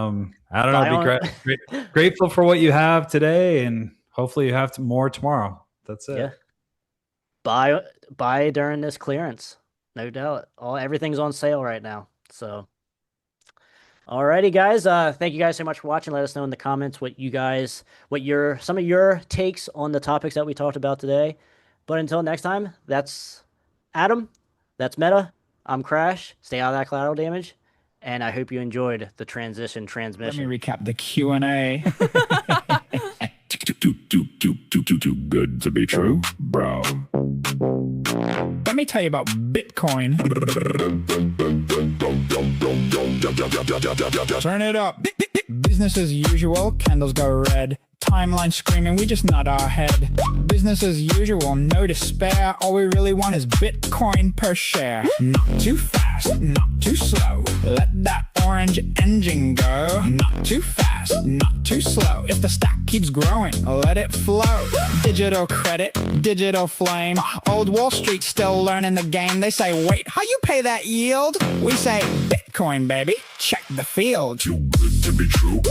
don't know. Be grateful for what you have today, and hopefully you have more tomorrow. That's it. Yeah. Buy during this clearance, no doubt. Everything's on sale right now. So, alrighty, guys. Thank you guys so much for watching. Let us know in the comments some of your takes on the topics that we talked about today. But until next time, that's Adam, that's I'm Krash. Stay out of that collateral damage. And I hope you enjoyed the transmission. Let me recap the Q&A. Too good to be true, bro. Let me tell you about Bitcoin. Turn it up. Business as usual, candles go red. Timeline screaming, we just nod our head. Business as usual, no despair. All we really want is Bitcoin per share. Not too fast, not too slow. Let that orange engine go. Not too fast, not too slow. If the stack keeps growing, let it flow. Digital credit, digital flame. Old Wall Street still learning the game. They say, wait, how you pay that yield? We say, Bitcoin, baby, check the field. Too good to be true.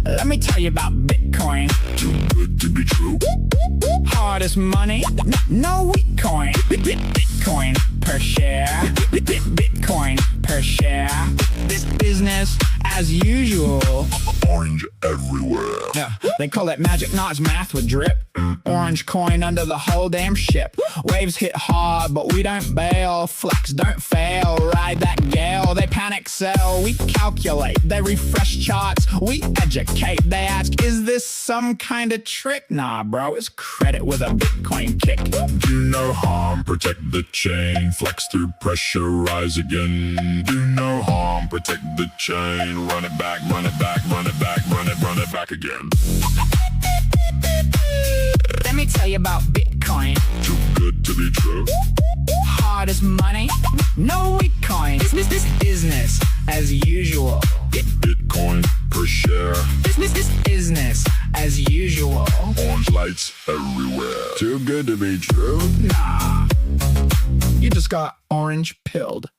Let me tell you about Bitcoin. Too good to be true. Hardest money, no weak coin. Bitcoin per share. Bitcoin per share. This business as usual. Orange everywhere. Yeah, they call it magic, not as math with drip. Orange coin under the whole damn ship. Waves hit hard, but we don't bail. Flex, don't fail. Ride that gale. They panic sell. We calculate. They refresh charts. We educate. They ask, is this some kind of trick? Nah, bro, it's credit with a Bitcoin kick. Do no harm, protect the chain. Flex through pressure, rise again. Do no harm, protect the chain. Run it back, run it back, run it back, run it back again. Let me tell you about Bitcoin. Too good to be true. Hard as money, no weak coin. This business as usual. Bitcoin per share. Business as usual. Orange lights everywhere. Too good to be true? Nah. You just got orange pilled.